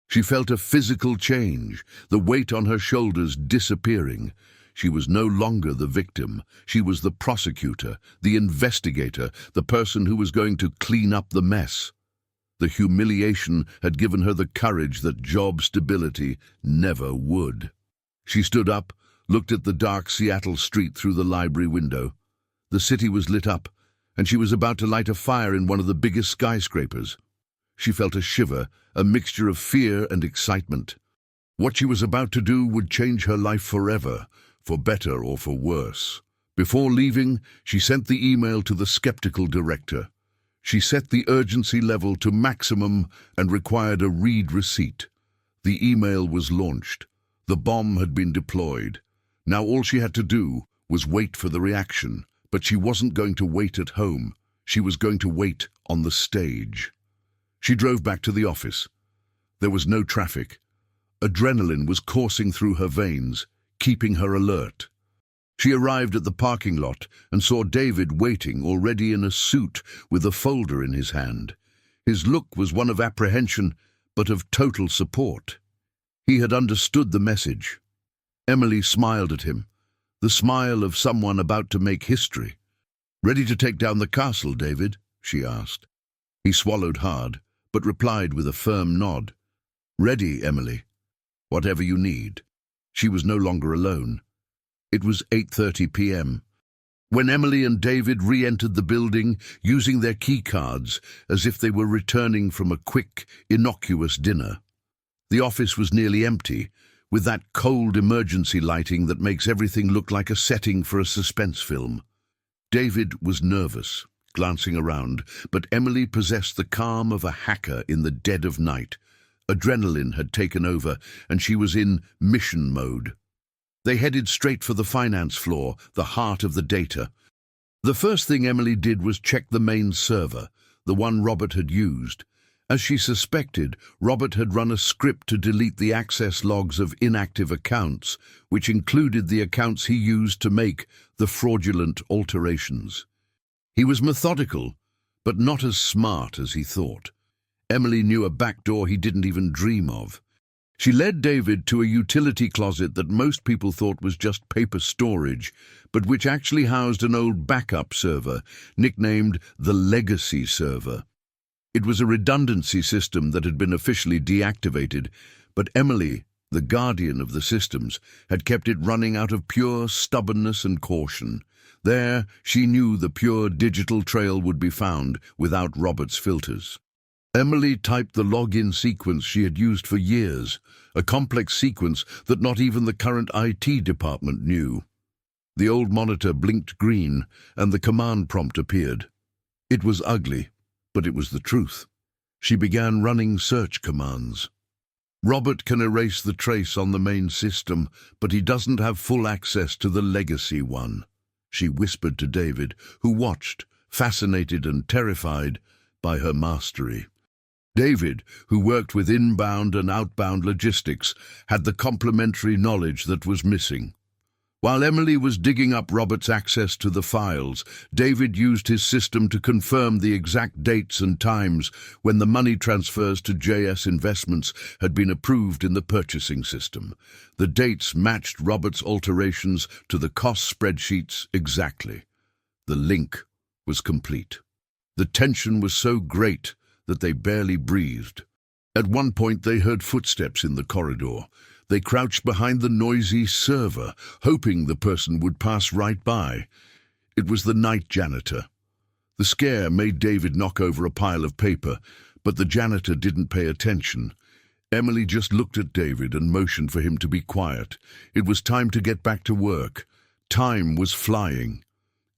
She felt a physical change, the weight on her shoulders disappearing. She was no longer the victim. She was the prosecutor, the investigator, the person who was going to clean up the mess. The humiliation had given her the courage that job stability never would. She stood up, looked at the dark Seattle street through the library window. The city was lit up, and she was about to light a fire in one of the biggest skyscrapers. She felt a shiver, a mixture of fear and excitement. What she was about to do would change her life forever, for better or for worse. Before leaving, she sent the email to the skeptical director. She set the urgency level to maximum and required a read receipt. The email was launched. The bomb had been deployed. Now all she had to do was wait for the reaction. But she wasn't going to wait at home. She was going to wait on the stage. She drove back to the office. There was no traffic. Adrenaline was coursing through her veins, keeping her alert. She arrived at the parking lot and saw David waiting, already in a suit with a folder in his hand. His look was one of apprehension, but of total support. He had understood the message. Emily smiled at him, the smile of someone about to make history. "Ready to take down the castle, David?" she asked. He swallowed hard, but replied with a firm nod. "Ready, Emily. Whatever you need." She was no longer alone. It was 8:30 p.m. when Emily and David re-entered the building, using their key cards as if they were returning from a quick, innocuous dinner. The office was nearly empty, with that cold emergency lighting that makes everything look like a setting for a suspense film. David was nervous, glancing around, but Emily possessed the calm of a hacker in the dead of night. Adrenaline had taken over, and she was in mission mode. They headed straight for the finance floor, the heart of the data. The first thing Emily did was check the main server, the one Robert had used. As she suspected, Robert had run a script to delete the access logs of inactive accounts, which included the accounts he used to make the fraudulent alterations. He was methodical, but not as smart as he thought. Emily knew a backdoor he didn't even dream of. She led David to a utility closet that most people thought was just paper storage, but which actually housed an old backup server, nicknamed the Legacy Server. It was a redundancy system that had been officially deactivated, but Emily, the guardian of the systems, had kept it running out of pure stubbornness and caution. There, she knew the pure digital trail would be found without Robert's filters. Emily typed the login sequence she had used for years, a complex sequence that not even the current IT department knew. The old monitor blinked green, and the command prompt appeared. It was ugly, but it was the truth. She began running search commands. "Robert can erase the trace on the main system, but he doesn't have full access to the legacy one," she whispered to David, who watched, fascinated and terrified by her mastery. David, who worked with inbound and outbound logistics, had the complementary knowledge that was missing. While Emily was digging up Robert's access to the files, David used his system to confirm the exact dates and times when the money transfers to JS Investments had been approved in the purchasing system. The dates matched Robert's alterations to the cost spreadsheets exactly. The link was complete. The tension was so great that they barely breathed. At one point they heard footsteps in the corridor. They crouched behind the noisy server, hoping the person would pass right by. It was the night janitor. The scare made David knock over a pile of paper, but the janitor didn't pay attention. Emily just looked at David and motioned for him to be quiet. It was time to get back to work. Time was flying.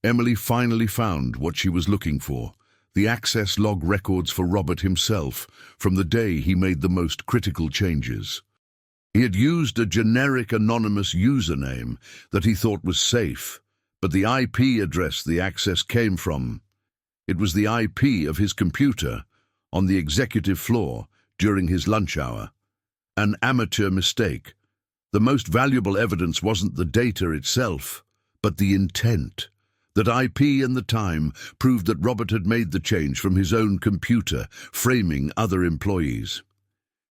Emily finally found what she was looking for: the access log records for Robert himself, from the day he made the most critical changes. He had used a generic anonymous username that he thought was safe, but the IP address the access came from, it was the IP of his computer on the executive floor during his lunch hour. An amateur mistake. The most valuable evidence wasn't the data itself, but the intent. That IP and the time proved that Robert had made the change from his own computer, framing other employees.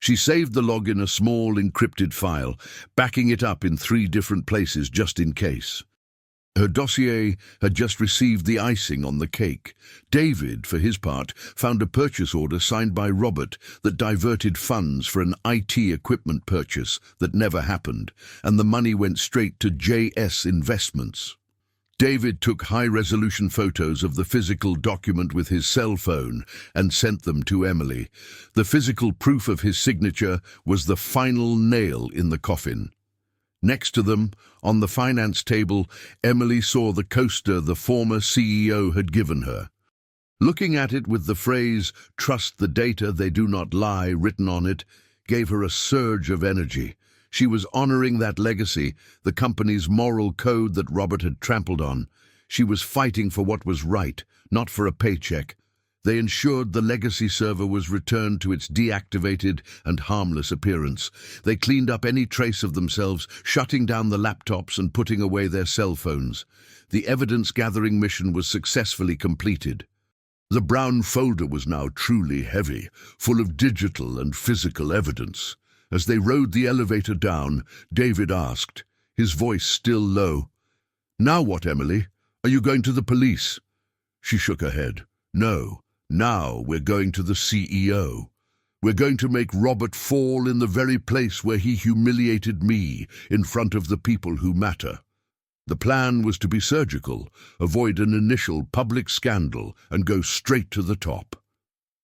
She saved the log in a small encrypted file, backing it up in 3 different places just in case. Her dossier had just received the icing on the cake. David, for his part, found a purchase order signed by Robert that diverted funds for an IT equipment purchase that never happened, and the money went straight to JS Investments. David took high-resolution photos of the physical document with his cell phone and sent them to Emily. The physical proof of his signature was the final nail in the coffin. Next to them, on the finance table, Emily saw the coaster the former CEO had given her. Looking at it with the phrase, "Trust the data, they do not lie," written on it, gave her a surge of energy. She was honoring that legacy, the company's moral code that Robert had trampled on. She was fighting for what was right, not for a paycheck. They ensured the legacy server was returned to its deactivated and harmless appearance. They cleaned up any trace of themselves, shutting down the laptops and putting away their cell phones. The evidence-gathering mission was successfully completed. The brown folder was now truly heavy, full of digital and physical evidence. As they rode the elevator down, David asked, his voice still low, "Now what, Emily? Are you going to the police?" She shook her head. "No, now we're going to the CEO. We're going to make Robert fall in the very place where he humiliated me in front of the people who matter." The plan was to be surgical, avoid an initial public scandal, and go straight to the top.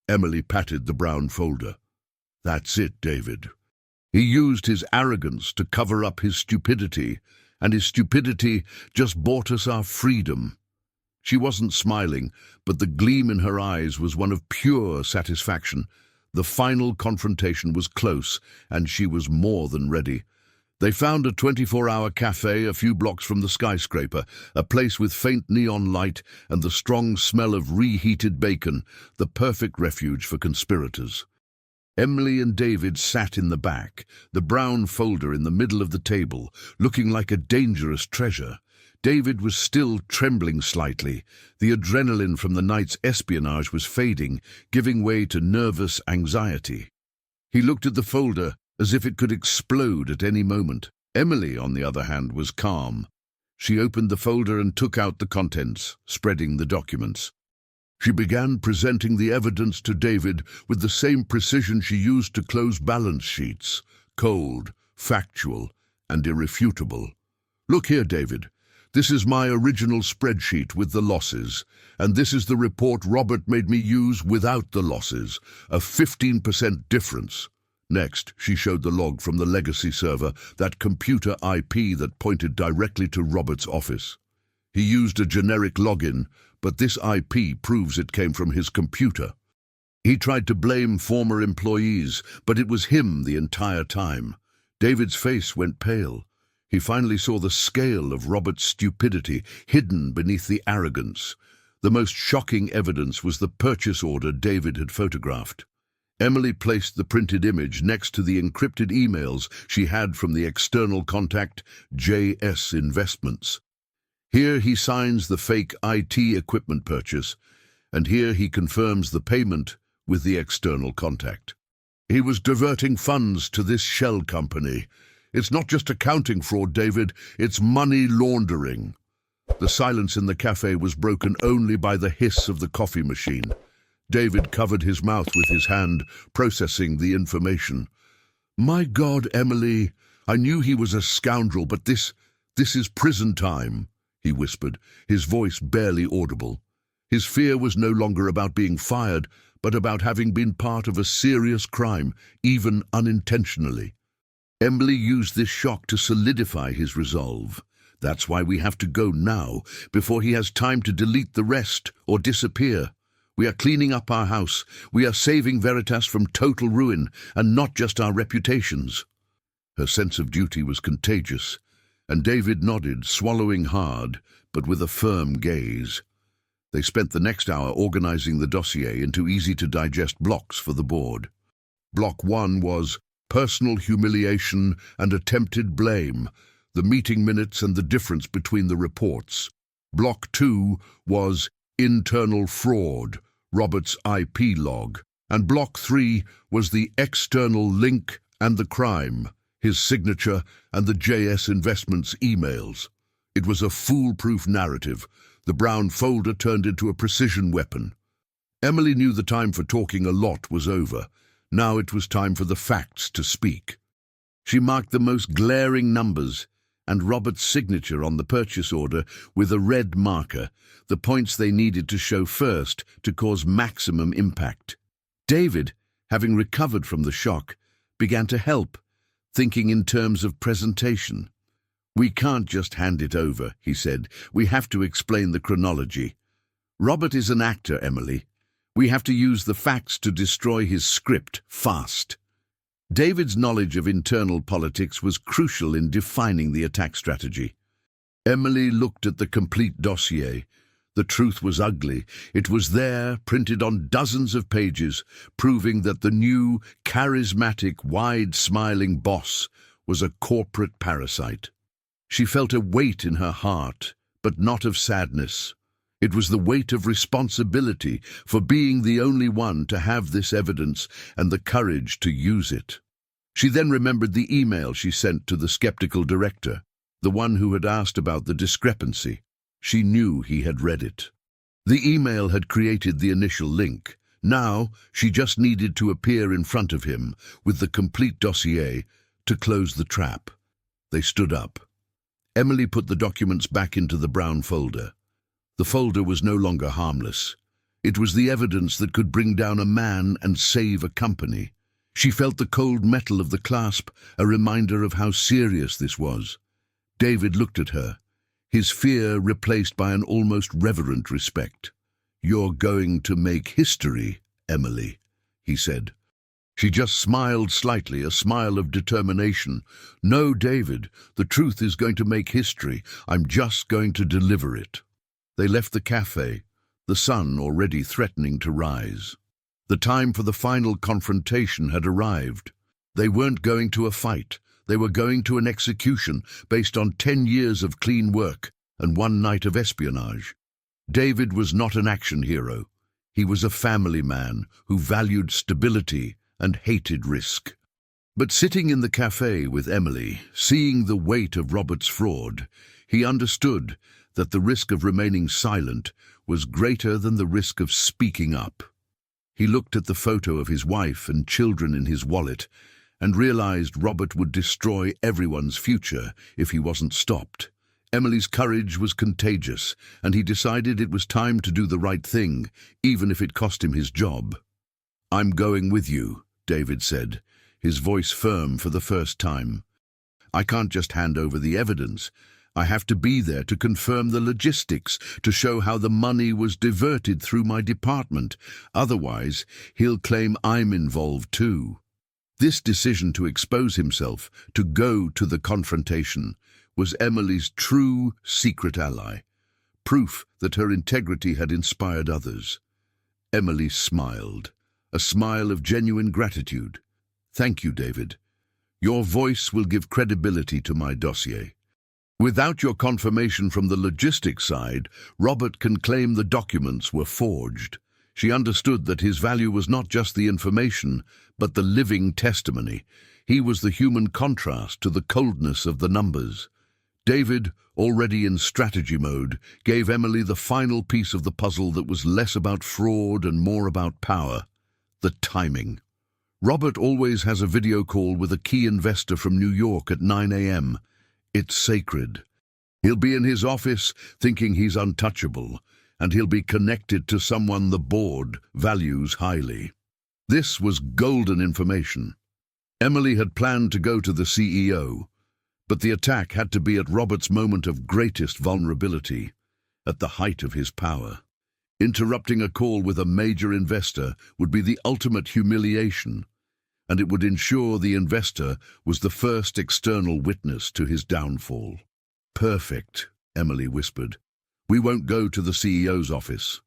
Emily patted the brown folder. "That's it, David. He used his arrogance to cover up his stupidity, and his stupidity just bought us our freedom." She wasn't smiling, but the gleam in her eyes was one of pure satisfaction. The final confrontation was close, and she was more than ready. They found a 24-hour cafe a few blocks from the skyscraper, a place with faint neon light and the strong smell of reheated bacon, the perfect refuge for conspirators. Emily and David sat in the back, the brown folder in the middle of the table, looking like a dangerous treasure. David was still trembling slightly. The adrenaline from the night's espionage was fading, giving way to nervous anxiety. He looked at the folder as if it could explode at any moment. Emily, on the other hand, was calm. She opened the folder and took out the contents, spreading the documents. She began presenting the evidence to David with the same precision she used to close balance sheets: cold, factual, and irrefutable. "Look here, David. This is my original spreadsheet with the losses, and this is the report Robert made me use without the losses, a 15% difference." Next, she showed the log from the legacy server, that computer IP that pointed directly to Robert's office. He used a generic login, but this IP proves it came from his computer. He tried to blame former employees, but it was him the entire time. David's face went pale. He finally saw the scale of Robert's stupidity hidden beneath the arrogance. The most shocking evidence was the purchase order David had photographed. Emily placed the printed image next to the encrypted emails she had from the external contact JS Investments. Here he signs the fake IT equipment purchase, and here he confirms the payment with the external contact. He was diverting funds to this shell company. It's not just accounting fraud, David, it's money laundering. The silence in the cafe was broken only by the hiss of the coffee machine. David covered his mouth with his hand, processing the information. My God, Emily, I knew he was a scoundrel, but this is prison time, he whispered, his voice barely audible. His fear was no longer about being fired, but about having been part of a serious crime, even unintentionally. Emily used this shock to solidify his resolve. That's why we have to go now, before he has time to delete the rest or disappear. We are cleaning up our house. We are saving Veritas from total ruin, and not just our reputations. Her sense of duty was contagious, and David nodded, swallowing hard, but with a firm gaze. They spent the next hour organizing the dossier into easy-to-digest blocks for the board. Block 1 was personal humiliation and attempted blame, the meeting minutes and the difference between the reports. Block 2 was internal fraud, Robert's IP log. And Block 3 was the external link and the crime, his signature and the JS Investments emails. It was a foolproof narrative. The brown folder turned into a precision weapon. Emily knew the time for talking a lot was over. Now it was time for the facts to speak. She marked the most glaring numbers and Robert's signature on the purchase order with a red marker, the points they needed to show first to cause maximum impact. David, having recovered from the shock, began to help, thinking in terms of presentation. We can't just hand it over, he said. We have to explain the chronology. Robert is an actor, Emily. We have to use the facts to destroy his script fast. David's knowledge of internal politics was crucial in defining the attack strategy. Emily looked at the complete dossier. The truth was ugly. It was there, printed on dozens of pages, proving that the new, charismatic, wide-smiling boss was a corporate parasite. She felt a weight in her heart, but not of sadness. It was the weight of responsibility for being the only one to have this evidence and the courage to use it. She then remembered the email she sent to the skeptical director, the one who had asked about the discrepancy. She knew he had read it. The email had created the initial link. Now she just needed to appear in front of him with the complete dossier to close the trap. They stood up. Emily put the documents back into the brown folder. The folder was no longer harmless. It was the evidence that could bring down a man and save a company. She felt the cold metal of the clasp, a reminder of how serious this was. David looked at her, his fear replaced by an almost reverent respect. "You're going to make history, Emily," he said. She just smiled slightly, a smile of determination. "No, David, the truth is going to make history. I'm just going to deliver it." They left the cafe, the sun already threatening to rise. The time for the final confrontation had arrived. They weren't going to a fight. They were going to an execution based on 10 years of clean work and 1 night of espionage. David was not an action hero. He was a family man who valued stability and hated risk. But sitting in the cafe with Emily, seeing the weight of Robert's fraud, he understood that the risk of remaining silent was greater than the risk of speaking up. He looked at the photo of his wife and children in his wallet and realized Robert would destroy everyone's future if he wasn't stopped. Emily's courage was contagious, and he decided it was time to do the right thing, even if it cost him his job. "I'm going with you," David said, his voice firm for the first time. "I can't just hand over the evidence. I have to be there to confirm the logistics, to show how the money was diverted through my department. Otherwise, he'll claim I'm involved too." This decision to expose himself, to go to the confrontation, was Emily's true secret ally, proof that her integrity had inspired others. Emily smiled, a smile of genuine gratitude. "Thank you, David. Your voice will give credibility to my dossier." Without your confirmation from the logistics side, Robert can claim the documents were forged. She understood that his value was not just the information, but the living testimony. He was the human contrast to the coldness of the numbers. David, already in strategy mode, gave Emily the final piece of the puzzle that was less about fraud and more about power: the timing. Robert always has a video call with a key investor from New York at 9 a.m. It's sacred. He'll be in his office thinking he's untouchable, and he'll be connected to someone the board values highly. This was golden information. Emily had planned to go to the CEO, but the attack had to be at Robert's moment of greatest vulnerability, at the height of his power. Interrupting a call with a major investor would be the ultimate humiliation, and it would ensure the investor was the first external witness to his downfall. "Perfect," Emily whispered. "We won't go to the CEO's office.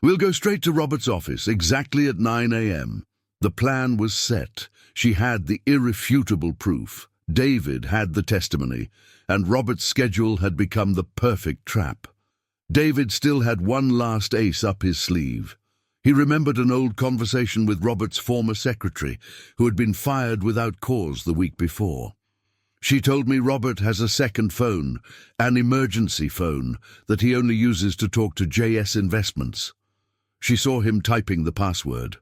We'll go straight to Robert's office, exactly at 9 a.m. The plan was set. She had the irrefutable proof. David had the testimony, and Robert's schedule had become the perfect trap. David still had one last ace up his sleeve. He remembered an old conversation with Robert's former secretary, who had been fired without cause the week before. "She told me Robert has a second phone, an emergency phone, that he only uses to talk to JS Investments." She saw him typing the password.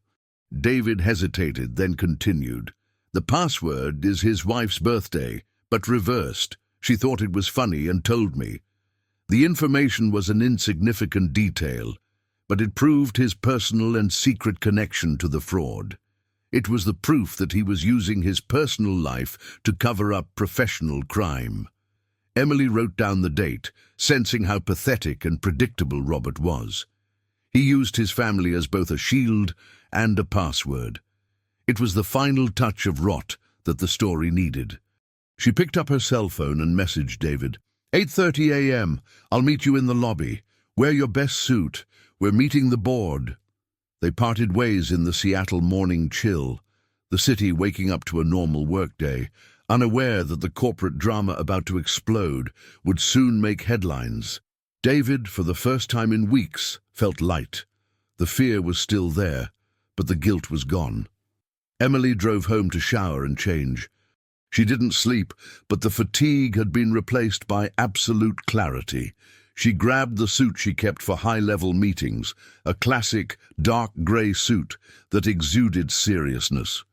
David hesitated, then continued. "The password is his wife's birthday, but reversed. She thought it was funny and told me." The information was an insignificant detail, but it proved his personal and secret connection to the fraud. It was the proof that he was using his personal life to cover up professional crime. Emily wrote down the date, sensing how pathetic and predictable Robert was. He used his family as both a shield and a password. It was the final touch of rot that the story needed. She picked up her cell phone and messaged David. 8:30 a.m. I'll meet you in the lobby. Wear your best suit. We're meeting the board." They parted ways in the Seattle morning chill, the city waking up to a normal workday, unaware that the corporate drama about to explode would soon make headlines. David, for the first time in weeks, felt light. The fear was still there, but the guilt was gone. Emily drove home to shower and change. She didn't sleep, but the fatigue had been replaced by absolute clarity. She grabbed the suit she kept for high-level meetings, a classic dark grey suit that exuded seriousness.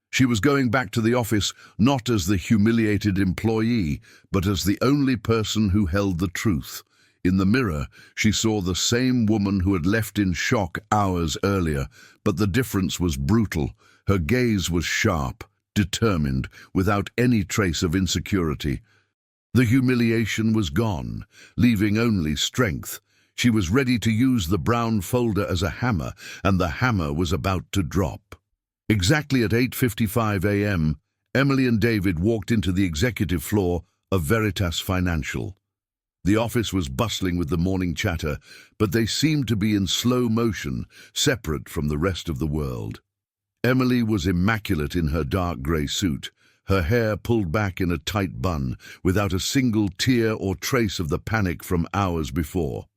She was going back to the office not as the humiliated employee, but as the only person who held the truth. In the mirror, she saw the same woman who had left in shock hours earlier, but the difference was brutal. Her gaze was sharp, determined, without any trace of insecurity. The humiliation was gone, leaving only strength. She was ready to use the brown folder as a hammer, and the hammer was about to drop. Exactly at 8:55 a.m., Emily and David walked into the executive floor of Veritas Financial. The office was bustling with the morning chatter, but they seemed to be in slow motion, separate from the rest of the world. Emily was immaculate in her dark grey suit, her hair pulled back in a tight bun, without a single tear or trace of the panic from hours before.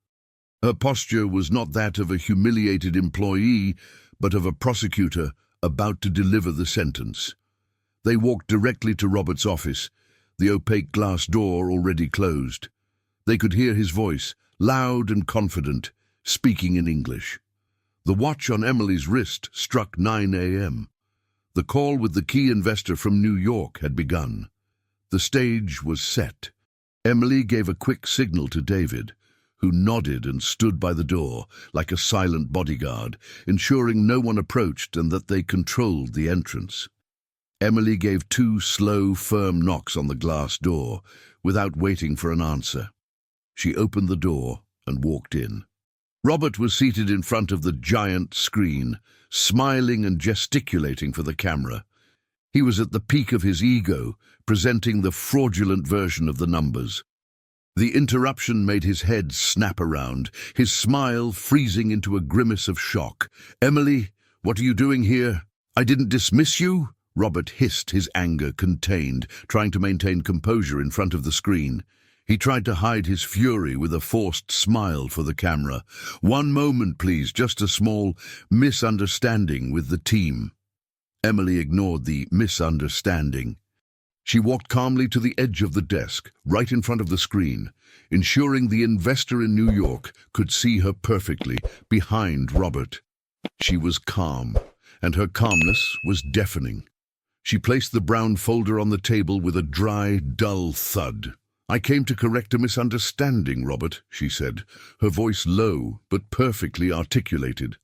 Her posture was not that of a humiliated employee, but of a prosecutor about to deliver the sentence. They walked directly to Robert's office, the opaque glass door already closed. They could hear his voice, loud and confident, speaking in English. The watch on Emily's wrist struck 9 a.m. The call with the key investor from New York had begun. The stage was set. Emily gave a quick signal to David, who nodded and stood by the door like a silent bodyguard, ensuring no one approached and that they controlled the entrance. Emily gave 2 slow, firm knocks on the glass door, without waiting for an answer. She opened the door and walked in. Robert was seated in front of the giant screen, smiling and gesticulating for the camera. He was at the peak of his ego, presenting the fraudulent version of the numbers. The interruption made his head snap around, his smile freezing into a grimace of shock. "Emily, What are you doing here? I didn't dismiss you? Robert hissed, his anger contained, trying to maintain composure in front of the screen. He tried to hide his fury with a forced smile for the camera. One moment, please, just a small misunderstanding with the team. Emily ignored the misunderstanding. She walked calmly to the edge of the desk, right in front of the screen, ensuring the investor in New York could see her perfectly, behind Robert. She was calm, and her calmness was deafening. She placed the brown folder on the table with a dry, dull thud. "I came to correct a misunderstanding, Robert," she said, her voice low but perfectly articulated.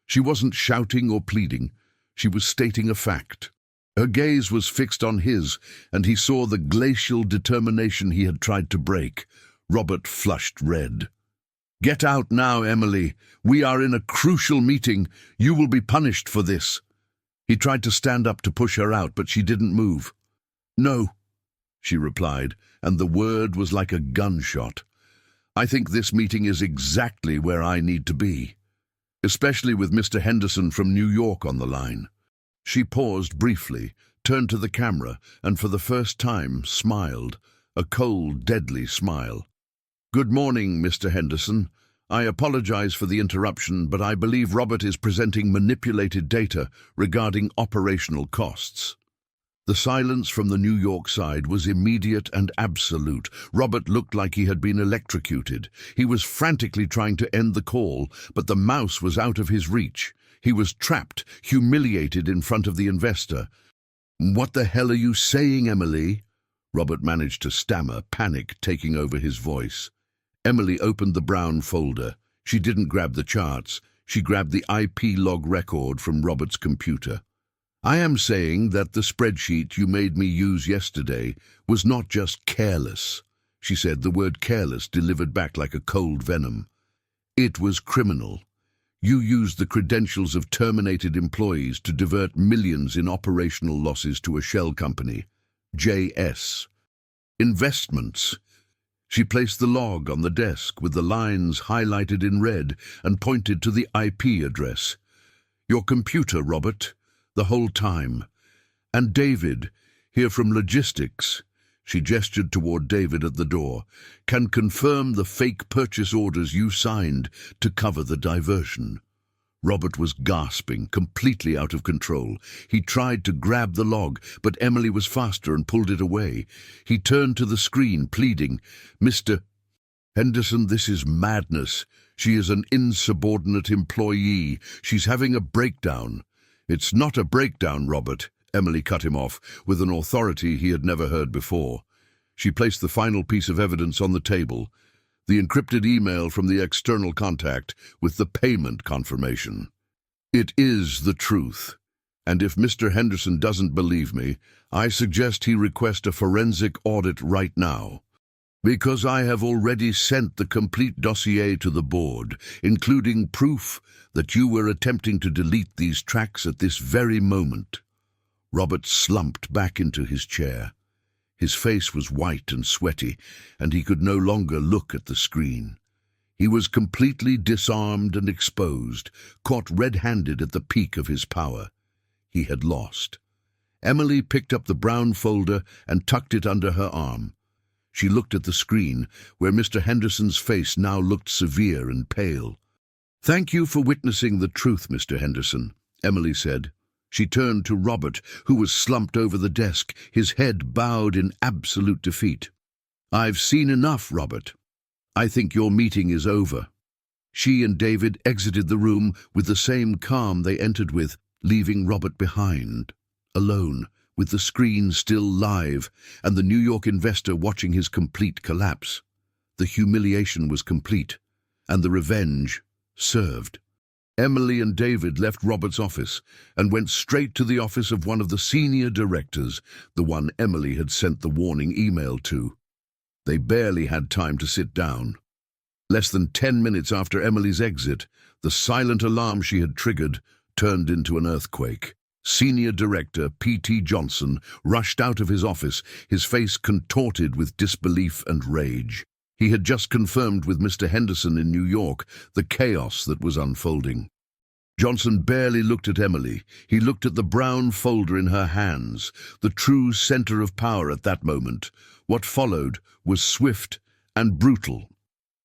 She wasn't shouting or pleading. She was stating a fact. Her gaze was fixed on his, and he saw the glacial determination he had tried to break. Robert flushed red. "Get out now, Emily. We are in a crucial meeting. You will be punished for this." He tried to stand up to push her out, but she didn't move. "No," she replied, and the word was like a gunshot. "I think this meeting is exactly where I need to be, especially with Mr. Henderson from New York on the line." She paused briefly, turned to the camera, and for the first time smiled, a cold, deadly smile. "Good morning, Mr. Henderson. I apologize for the interruption, but I believe Robert is presenting manipulated data regarding operational costs." The silence from the New York side was immediate and absolute. Robert looked like he had been electrocuted. He was frantically trying to end the call, but the mouse was out of his reach. He was trapped, humiliated in front of the investor. "What the hell are you saying, Emily?" Robert managed to stammer, panic taking over his voice. Emily opened the brown folder. She didn't grab the charts. She grabbed the IP log record from Robert's computer. "I am saying that the spreadsheet you made me use yesterday was not just careless," she said, the word careless delivered back like a cold venom. "It was criminal. You used the credentials of terminated employees to divert millions in operational losses to a shell company, JS. Investments." She placed the log on the desk with the lines highlighted in red and pointed to the IP address. "Your computer, Robert, the whole time. And David, here from logistics," she gestured toward David at the door, "can confirm the fake purchase orders you signed to cover the diversion." Robert was gasping, completely out of control. He tried to grab the log, but Emily was faster and pulled it away. He turned to the screen, pleading, "Mr. Henderson, this is madness. She is an insubordinate employee. She's having a breakdown." "It's not a breakdown, Robert," Emily cut him off, with an authority he had never heard before. She placed the final piece of evidence on the table, the encrypted email from the external contact with the payment confirmation. "It is the truth. And if Mr. Henderson doesn't believe me, I suggest he request a forensic audit right now. Because I have already sent the complete dossier to the board, including proof that you were attempting to delete these tracks at this very moment." Robert slumped back into his chair. His face was white and sweaty, and he could no longer look at the screen. He was completely disarmed and exposed, caught red-handed at the peak of his power. He had lost. Emily picked up the brown folder and tucked it under her arm. She looked at the screen, where Mr. Henderson's face now looked severe and pale. "Thank you for witnessing the truth, Mr. Henderson," Emily said. She turned to Robert, who was slumped over the desk, his head bowed in absolute defeat. "I've seen enough, Robert. I think your meeting is over." She and David exited the room with the same calm they entered with, leaving Robert behind, alone, with the screen still live and the New York investor watching his complete collapse. The humiliation was complete, and the revenge served. Emily and David left Robert's office and went straight to the office of one of the senior directors, the one Emily had sent the warning email to. They barely had time to sit down. Less than 10 minutes after Emily's exit, the silent alarm she had triggered turned into an earthquake. Senior Director P.T. Johnson rushed out of his office, his face contorted with disbelief and rage. He had just confirmed with Mr. Henderson in New York the chaos that was unfolding. Johnson barely looked at Emily. He looked at the brown folder in her hands, the true center of power at that moment. What followed was swift and brutal.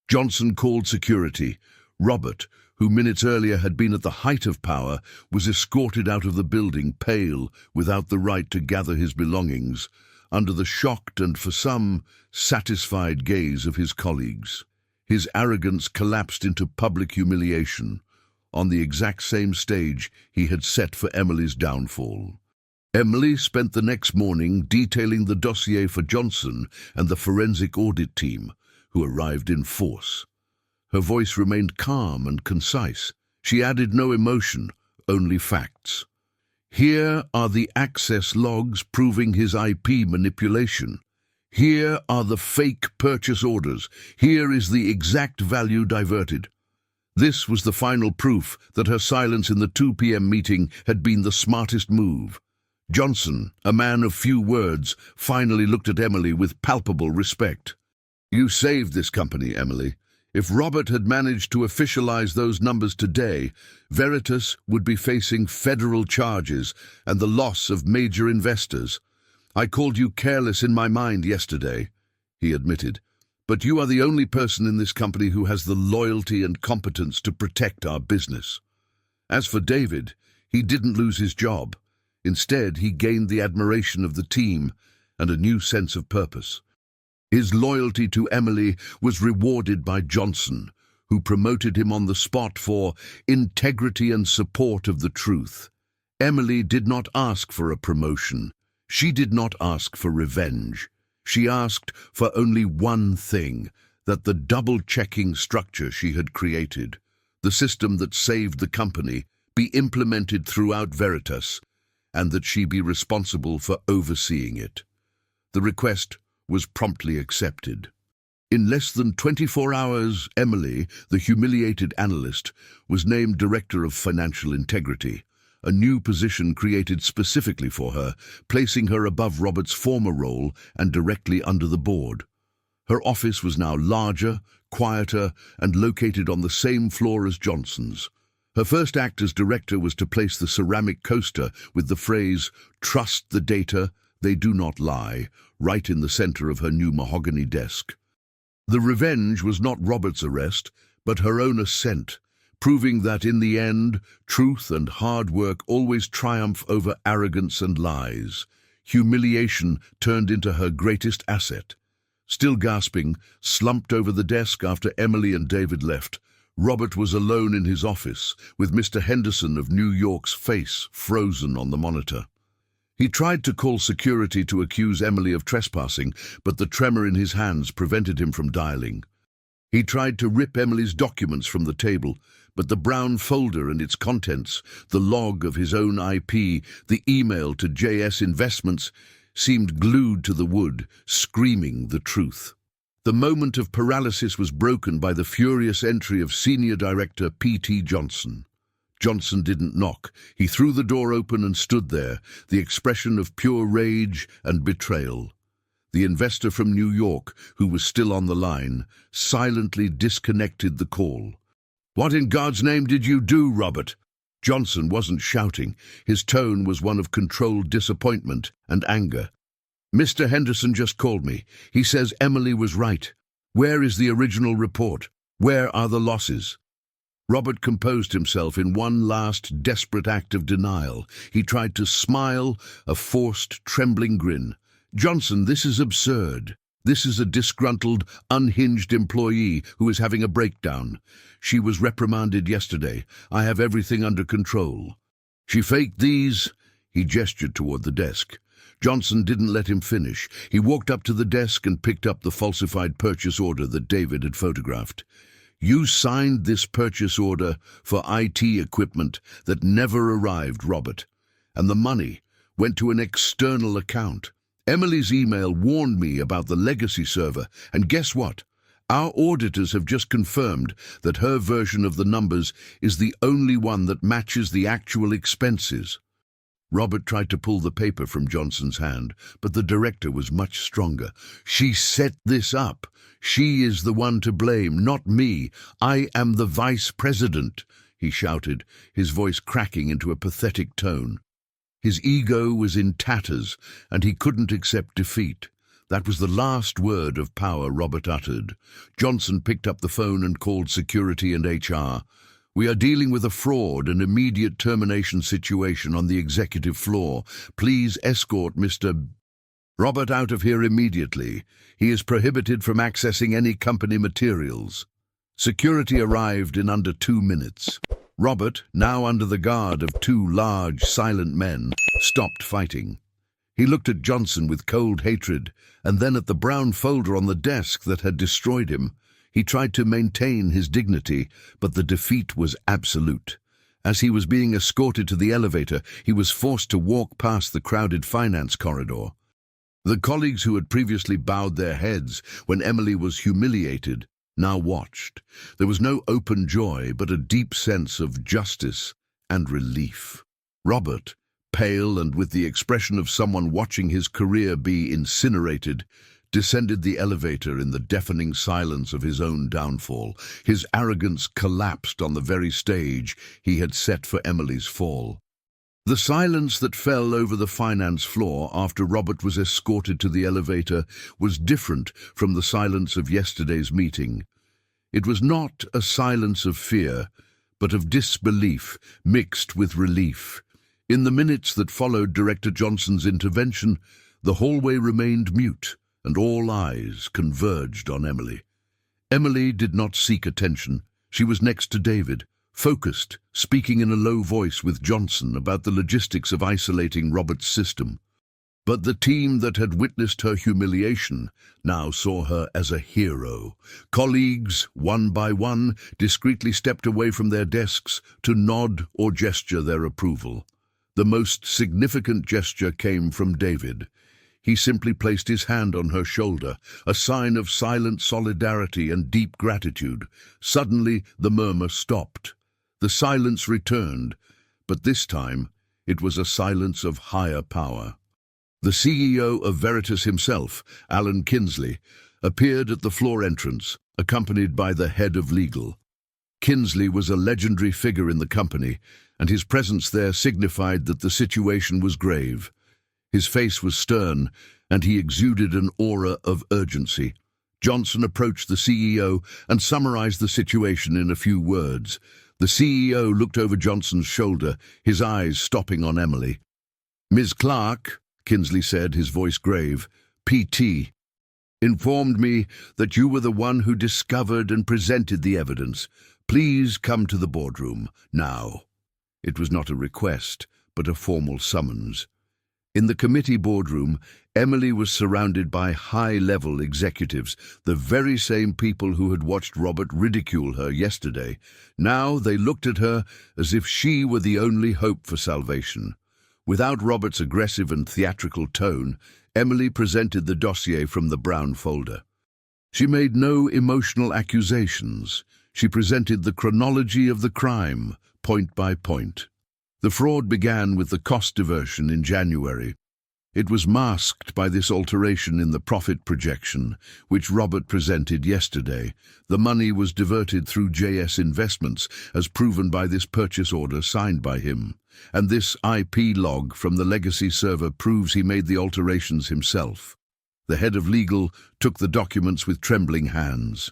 Johnson called security. Robert, who minutes earlier had been at the height of power, was escorted out of the building, pale, without the right to gather his belongings, under the shocked and, for some, satisfied gaze of his colleagues. His arrogance collapsed into public humiliation, on the exact same stage he had set for Emily's downfall. Emily spent the next morning detailing the dossier for Johnson and the forensic audit team, who arrived in force. Her voice remained calm and concise. She added no emotion, only facts. Here are the access logs proving his IP manipulation. Here are the fake purchase orders. Here is the exact value diverted. This was the final proof that her silence in the 2 p.m. meeting had been the smartest move. Johnson, a man of few words, finally looked at Emily with palpable respect. "You saved this company, Emily. If Robert had managed to officialize those numbers today, Veritas would be facing federal charges and the loss of major investors. I called you careless in my mind yesterday," he admitted. "But you are the only person in this company who has the loyalty and competence to protect our business." As for David, he didn't lose his job. Instead, he gained the admiration of the team and a new sense of purpose. His loyalty to Emily was rewarded by Johnson, who promoted him on the spot for integrity and support of the truth. Emily did not ask for a promotion. She did not ask for revenge. She asked for only one thing, that the double-checking structure she had created, the system that saved the company, be implemented throughout Veritas, and that she be responsible for overseeing it. The request was promptly accepted. In less than 24 hours, Emily, the humiliated analyst, was named Director of Financial Integrity, a new position created specifically for her, placing her above Robert's former role and directly under the board. Her office was now larger, quieter, and located on the same floor as Johnson's. Her first act as director was to place the ceramic coaster with the phrase, "Trust the data, they do not lie," right in the center of her new mahogany desk. The revenge was not Robert's arrest, but her own ascent, proving that in the end, truth and hard work always triumph over arrogance and lies. Humiliation turned into her greatest asset. Still gasping, slumped over the desk after Emily and David left, Robert was alone in his office, with Mr. Henderson of New York's face frozen on the monitor. He tried to call security to accuse Emily of trespassing, but the tremor in his hands prevented him from dialing. He tried to rip Emily's documents from the table, but the brown folder and its contents, the log of his own IP, the email to JS Investments, seemed glued to the wood, screaming the truth. The moment of paralysis was broken by the furious entry of Senior Director P.T. Johnson. Johnson didn't knock. He threw the door open and stood there, the expression of pure rage and betrayal. The investor from New York, who was still on the line, silently disconnected the call. "What in God's name did you do, Robert?" Johnson wasn't shouting. His tone was one of controlled disappointment and anger. "Mr. Henderson just called me. He says Emily was right. Where is the original report? Where are the losses?" Robert composed himself in one last desperate act of denial. He tried to smile, a forced, trembling grin. "Johnson, this is absurd. This is a disgruntled, unhinged employee who is having a breakdown. She was reprimanded yesterday. I have everything under control. She faked these." He gestured toward the desk. Johnson didn't let him finish. He walked up to the desk and picked up the falsified purchase order that David had photographed. "You signed this purchase order for IT equipment that never arrived, Robert. And the money went to an external account. Emily's email warned me about the legacy server, and guess what? Our auditors have just confirmed that her version of the numbers is the only one that matches the actual expenses." Robert tried to pull the paper from Johnson's hand, but the director was much stronger. "She set this up. She is the one to blame, not me. I am the vice president," he shouted, his voice cracking into a pathetic tone. His ego was in tatters, and he couldn't accept defeat. That was the last word of power Robert uttered. Johnson picked up the phone and called security and HR. "We are dealing with a fraud and immediate termination situation on the executive floor. Please escort Mr. Robert out of here immediately. He is prohibited from accessing any company materials." Security arrived in under 2 minutes. Robert, now under the guard of 2 large, silent men, stopped fighting. He looked at Johnson with cold hatred, and then at the brown folder on the desk that had destroyed him. He tried to maintain his dignity, but the defeat was absolute. As he was being escorted to the elevator, he was forced to walk past the crowded finance corridor. The colleagues who had previously bowed their heads when Emily was humiliated now watched. There was no open joy, but a deep sense of justice and relief. Robert, pale and with the expression of someone watching his career be incinerated, descended the elevator in the deafening silence of his own downfall. His arrogance collapsed on the very stage he had set for Emily's fall. The silence that fell over the finance floor after Robert was escorted to the elevator was different from the silence of yesterday's meeting. It was not a silence of fear, but of disbelief mixed with relief. In the minutes that followed Director Johnson's intervention, the hallway remained mute, and all eyes converged on Emily. Emily did not seek attention. She was next to David, focused, speaking in a low voice with Johnson about the logistics of isolating Robert's system. But the team that had witnessed her humiliation now saw her as a hero. Colleagues, one by one, discreetly stepped away from their desks to nod or gesture their approval. The most significant gesture came from David. He simply placed his hand on her shoulder, a sign of silent solidarity and deep gratitude. Suddenly, the murmur stopped. The silence returned, but this time it was a silence of higher power. The CEO of Veritas himself, Alan Kinsley, appeared at the floor entrance, accompanied by the head of legal. Kinsley was a legendary figure in the company, and his presence there signified that the situation was grave. His face was stern, and he exuded an aura of urgency. Johnson approached the CEO and summarized the situation in a few words. The CEO looked over Johnson's shoulder, his eyes stopping on Emily. "Ms. Clark," Kinsley said, his voice grave, "PT, informed me that you were the one who discovered and presented the evidence. Please come to the boardroom, now." It was not a request, but a formal summons. In the committee boardroom, Emily was surrounded by high-level executives, the very same people who had watched Robert ridicule her yesterday. Now they looked at her as if she were the only hope for salvation. Without Robert's aggressive and theatrical tone, Emily presented the dossier from the brown folder. She made no emotional accusations. She presented the chronology of the crime, point by point. The fraud began with the cost diversion in January. It was masked by this alteration in the profit projection, which Robert presented yesterday. The money was diverted through JS Investments, as proven by this purchase order signed by him. And this IP log from the legacy server proves he made the alterations himself. The head of legal took the documents with trembling hands.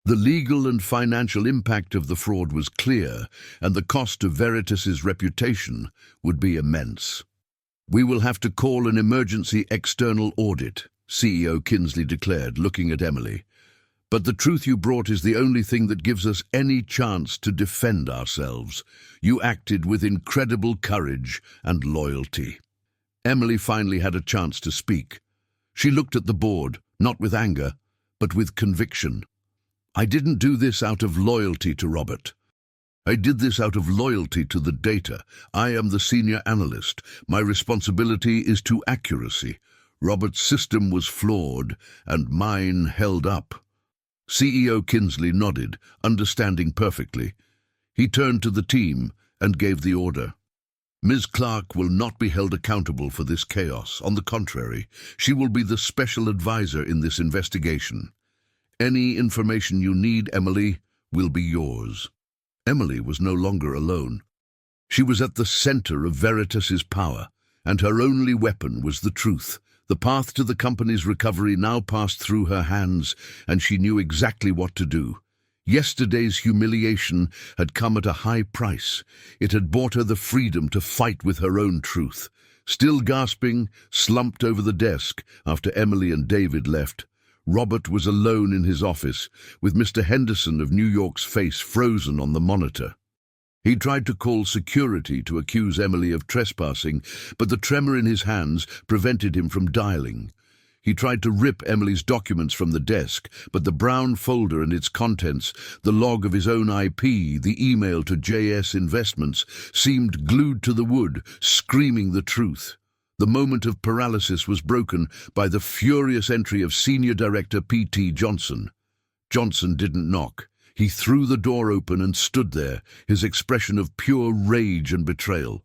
The legal and financial impact of the fraud was clear, and the cost of Veritas's reputation would be immense. "We will have to call an emergency external audit," CEO Kinsley declared, looking at Emily. "But the truth you brought is the only thing that gives us any chance to defend ourselves. You acted with incredible courage and loyalty." Emily finally had a chance to speak. She looked at the board, not with anger, but with conviction. "I didn't do this out of loyalty to Robert. I did this out of loyalty to the data. I am the senior analyst. My responsibility is to accuracy. Robert's system was flawed, and mine held up." CEO Kinsley nodded, understanding perfectly. He turned to the team and gave the order. "Ms. Clark will not be held accountable for this chaos. On the contrary, she will be the special advisor in this investigation. Any information you need, Emily, will be yours." Emily was no longer alone. She was at the center of Veritas's power, and her only weapon was the truth. The path to the company's recovery now passed through her hands, and she knew exactly what to do. Yesterday's humiliation had come at a high price. It had bought her the freedom to fight with her own truth. Still gasping, slumped over the desk after Emily and David left, Robert was alone in his office, with Mr. Henderson of New York's face frozen on the monitor. He tried to call security to accuse Emily of trespassing, but the tremor in his hands prevented him from dialing. He tried to rip Emily's documents from the desk, but the brown folder and its contents, the log of his own IP, the email to JS Investments, seemed glued to the wood, screaming the truth. The moment of paralysis was broken by the furious entry of Senior Director P.T. Johnson. Johnson didn't knock. He threw the door open and stood there, his expression of pure rage and betrayal.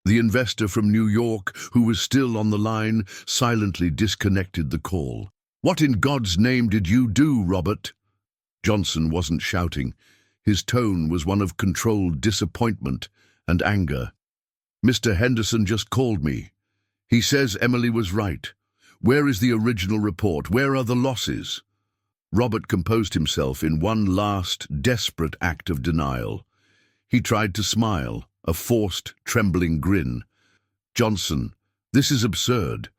The investor from New York, who was still on the line, silently disconnected the call. "What in God's name did you do, Robert?" Johnson wasn't shouting. His tone was one of controlled disappointment and anger. "Mr. Henderson just called me. He says Emily was right. Where is the original report? Where are the losses?" Robert composed himself in one last, desperate act of denial. He tried to smile, a forced, trembling grin. "Johnson, this is absurd.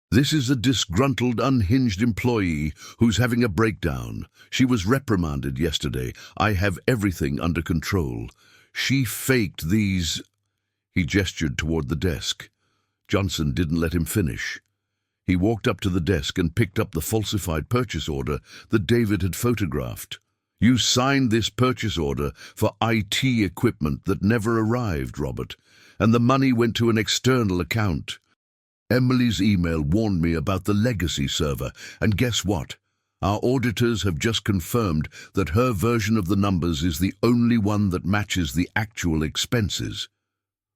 This is a disgruntled, unhinged employee who's having a breakdown. She was reprimanded yesterday. I have everything under control. She faked these—" He gestured toward the desk. Johnson didn't let him finish. He walked up to the desk and picked up the falsified purchase order that David had photographed. "You signed this purchase order for IT equipment that never arrived, Robert, and the money went to an external account. Emily's email warned me about the legacy server, and guess what? Our auditors have just confirmed that her version of the numbers is the only one that matches the actual expenses."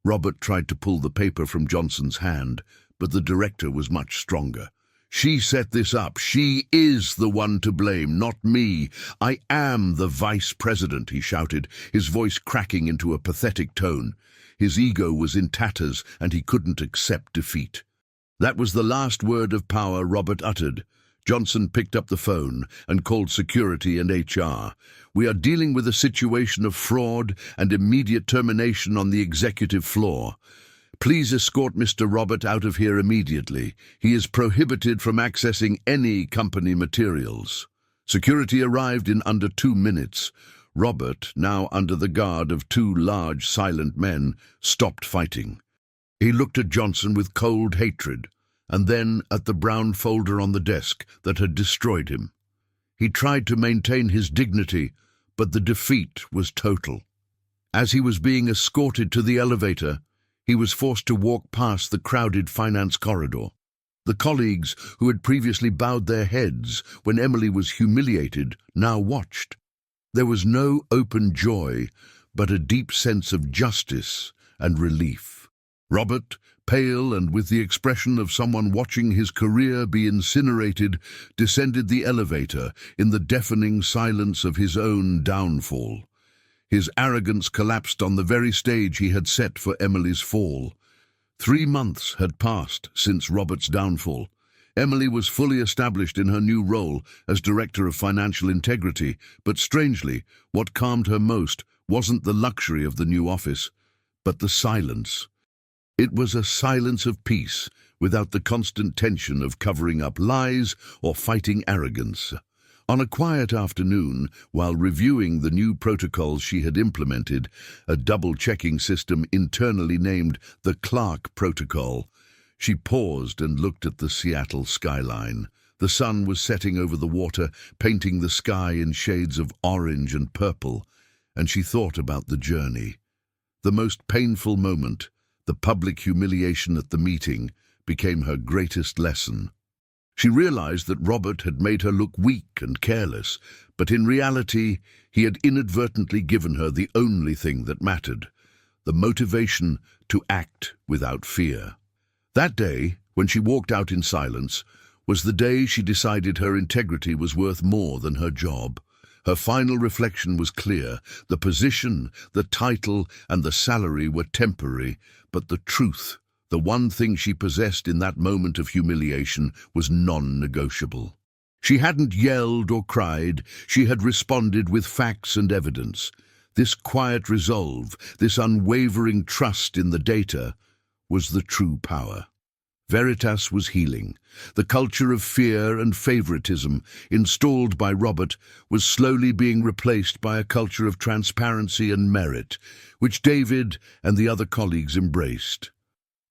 Robert tried to pull the paper from Johnson's hand, but the director was much stronger. "She set this up. She is the one to blame, not me. I am the vice president," he shouted, his voice cracking into a pathetic tone. His ego was in tatters, and he couldn't accept defeat. That was the last word of power Robert uttered. Johnson picked up the phone and called security and HR. "We are dealing with a situation of fraud and immediate termination on the executive floor. Please escort Mr. Robert out of here immediately. He is prohibited from accessing any company materials." Security arrived in under 2 minutes. Robert, now under the guard of 2 large, silent men, stopped fighting. He looked at Johnson with cold hatred, and then at the brown folder on the desk that had destroyed him. He tried to maintain his dignity, but the defeat was total. As he was being escorted to the elevator, he was forced to walk past the crowded finance corridor. The colleagues who had previously bowed their heads when Emily was humiliated now watched. There was no open joy, but a deep sense of justice and relief. Robert, pale and with the expression of someone watching his career be incinerated, descended the elevator in the deafening silence of his own downfall. His arrogance collapsed on the very stage he had set for Emily's fall. 3 months had passed since Robert's downfall. Emily was fully established in her new role as Director of Financial Integrity, but strangely, what calmed her most wasn't the luxury of the new office, but the silence. It was a silence of peace, without the constant tension of covering up lies or fighting arrogance. On a quiet afternoon, while reviewing the new protocols she had implemented, a double-checking system internally named the Clark Protocol, she paused and looked at the Seattle skyline. The sun was setting over the water, painting the sky in shades of orange and purple, and she thought about the journey. The most painful moment, the public humiliation at the meeting, became her greatest lesson. She realized that Robert had made her look weak and careless, but in reality, he had inadvertently given her the only thing that mattered, the motivation to act without fear. That day, when she walked out in silence, was the day she decided her integrity was worth more than her job. Her final reflection was clear. The position, the title, and the salary were temporary, but the truth, the one thing she possessed in that moment of humiliation, was non-negotiable. She hadn't yelled or cried, she had responded with facts and evidence. This quiet resolve, this unwavering trust in the data, was the true power. Veritas was healing. The culture of fear and favoritism, installed by Robert, was slowly being replaced by a culture of transparency and merit, which David and the other colleagues embraced.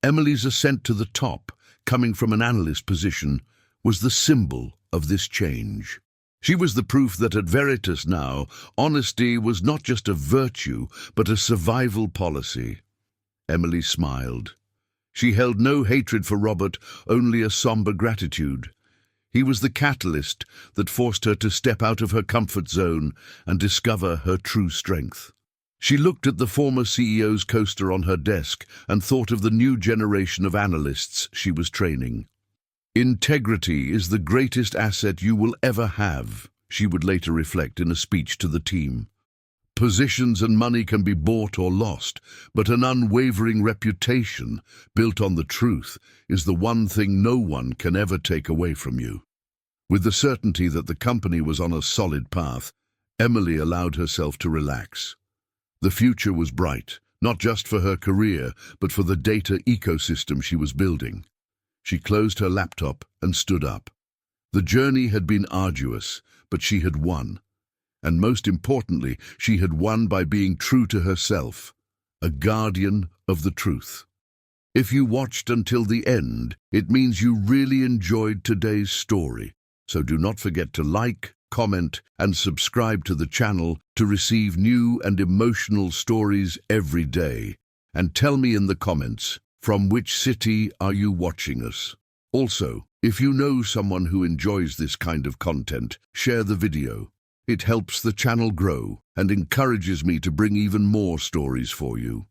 Emily's ascent to the top, coming from an analyst position, was the symbol of this change. She was the proof that at Veritas now, honesty was not just a virtue, but a survival policy. Emily smiled. She held no hatred for Robert, only a somber gratitude. He was the catalyst that forced her to step out of her comfort zone and discover her true strength. She looked at the former CEO's coaster on her desk and thought of the new generation of analysts she was training. "Integrity is the greatest asset you will ever have," she would later reflect in a speech to the team. "Positions and money can be bought or lost, but an unwavering reputation, built on the truth, is the one thing no one can ever take away from you." With the certainty that the company was on a solid path, Emily allowed herself to relax. The future was bright, not just for her career, but for the data ecosystem she was building. She closed her laptop and stood up. The journey had been arduous, but she had won. And most importantly, she had won by being true to herself, a guardian of the truth. If you watched until the end, it means you really enjoyed today's story. So do not forget to like, comment, and subscribe to the channel to receive new and emotional stories every day. And tell me in the comments, from which city are you watching us? Also, if you know someone who enjoys this kind of content, share the video. It helps the channel grow and encourages me to bring even more stories for you.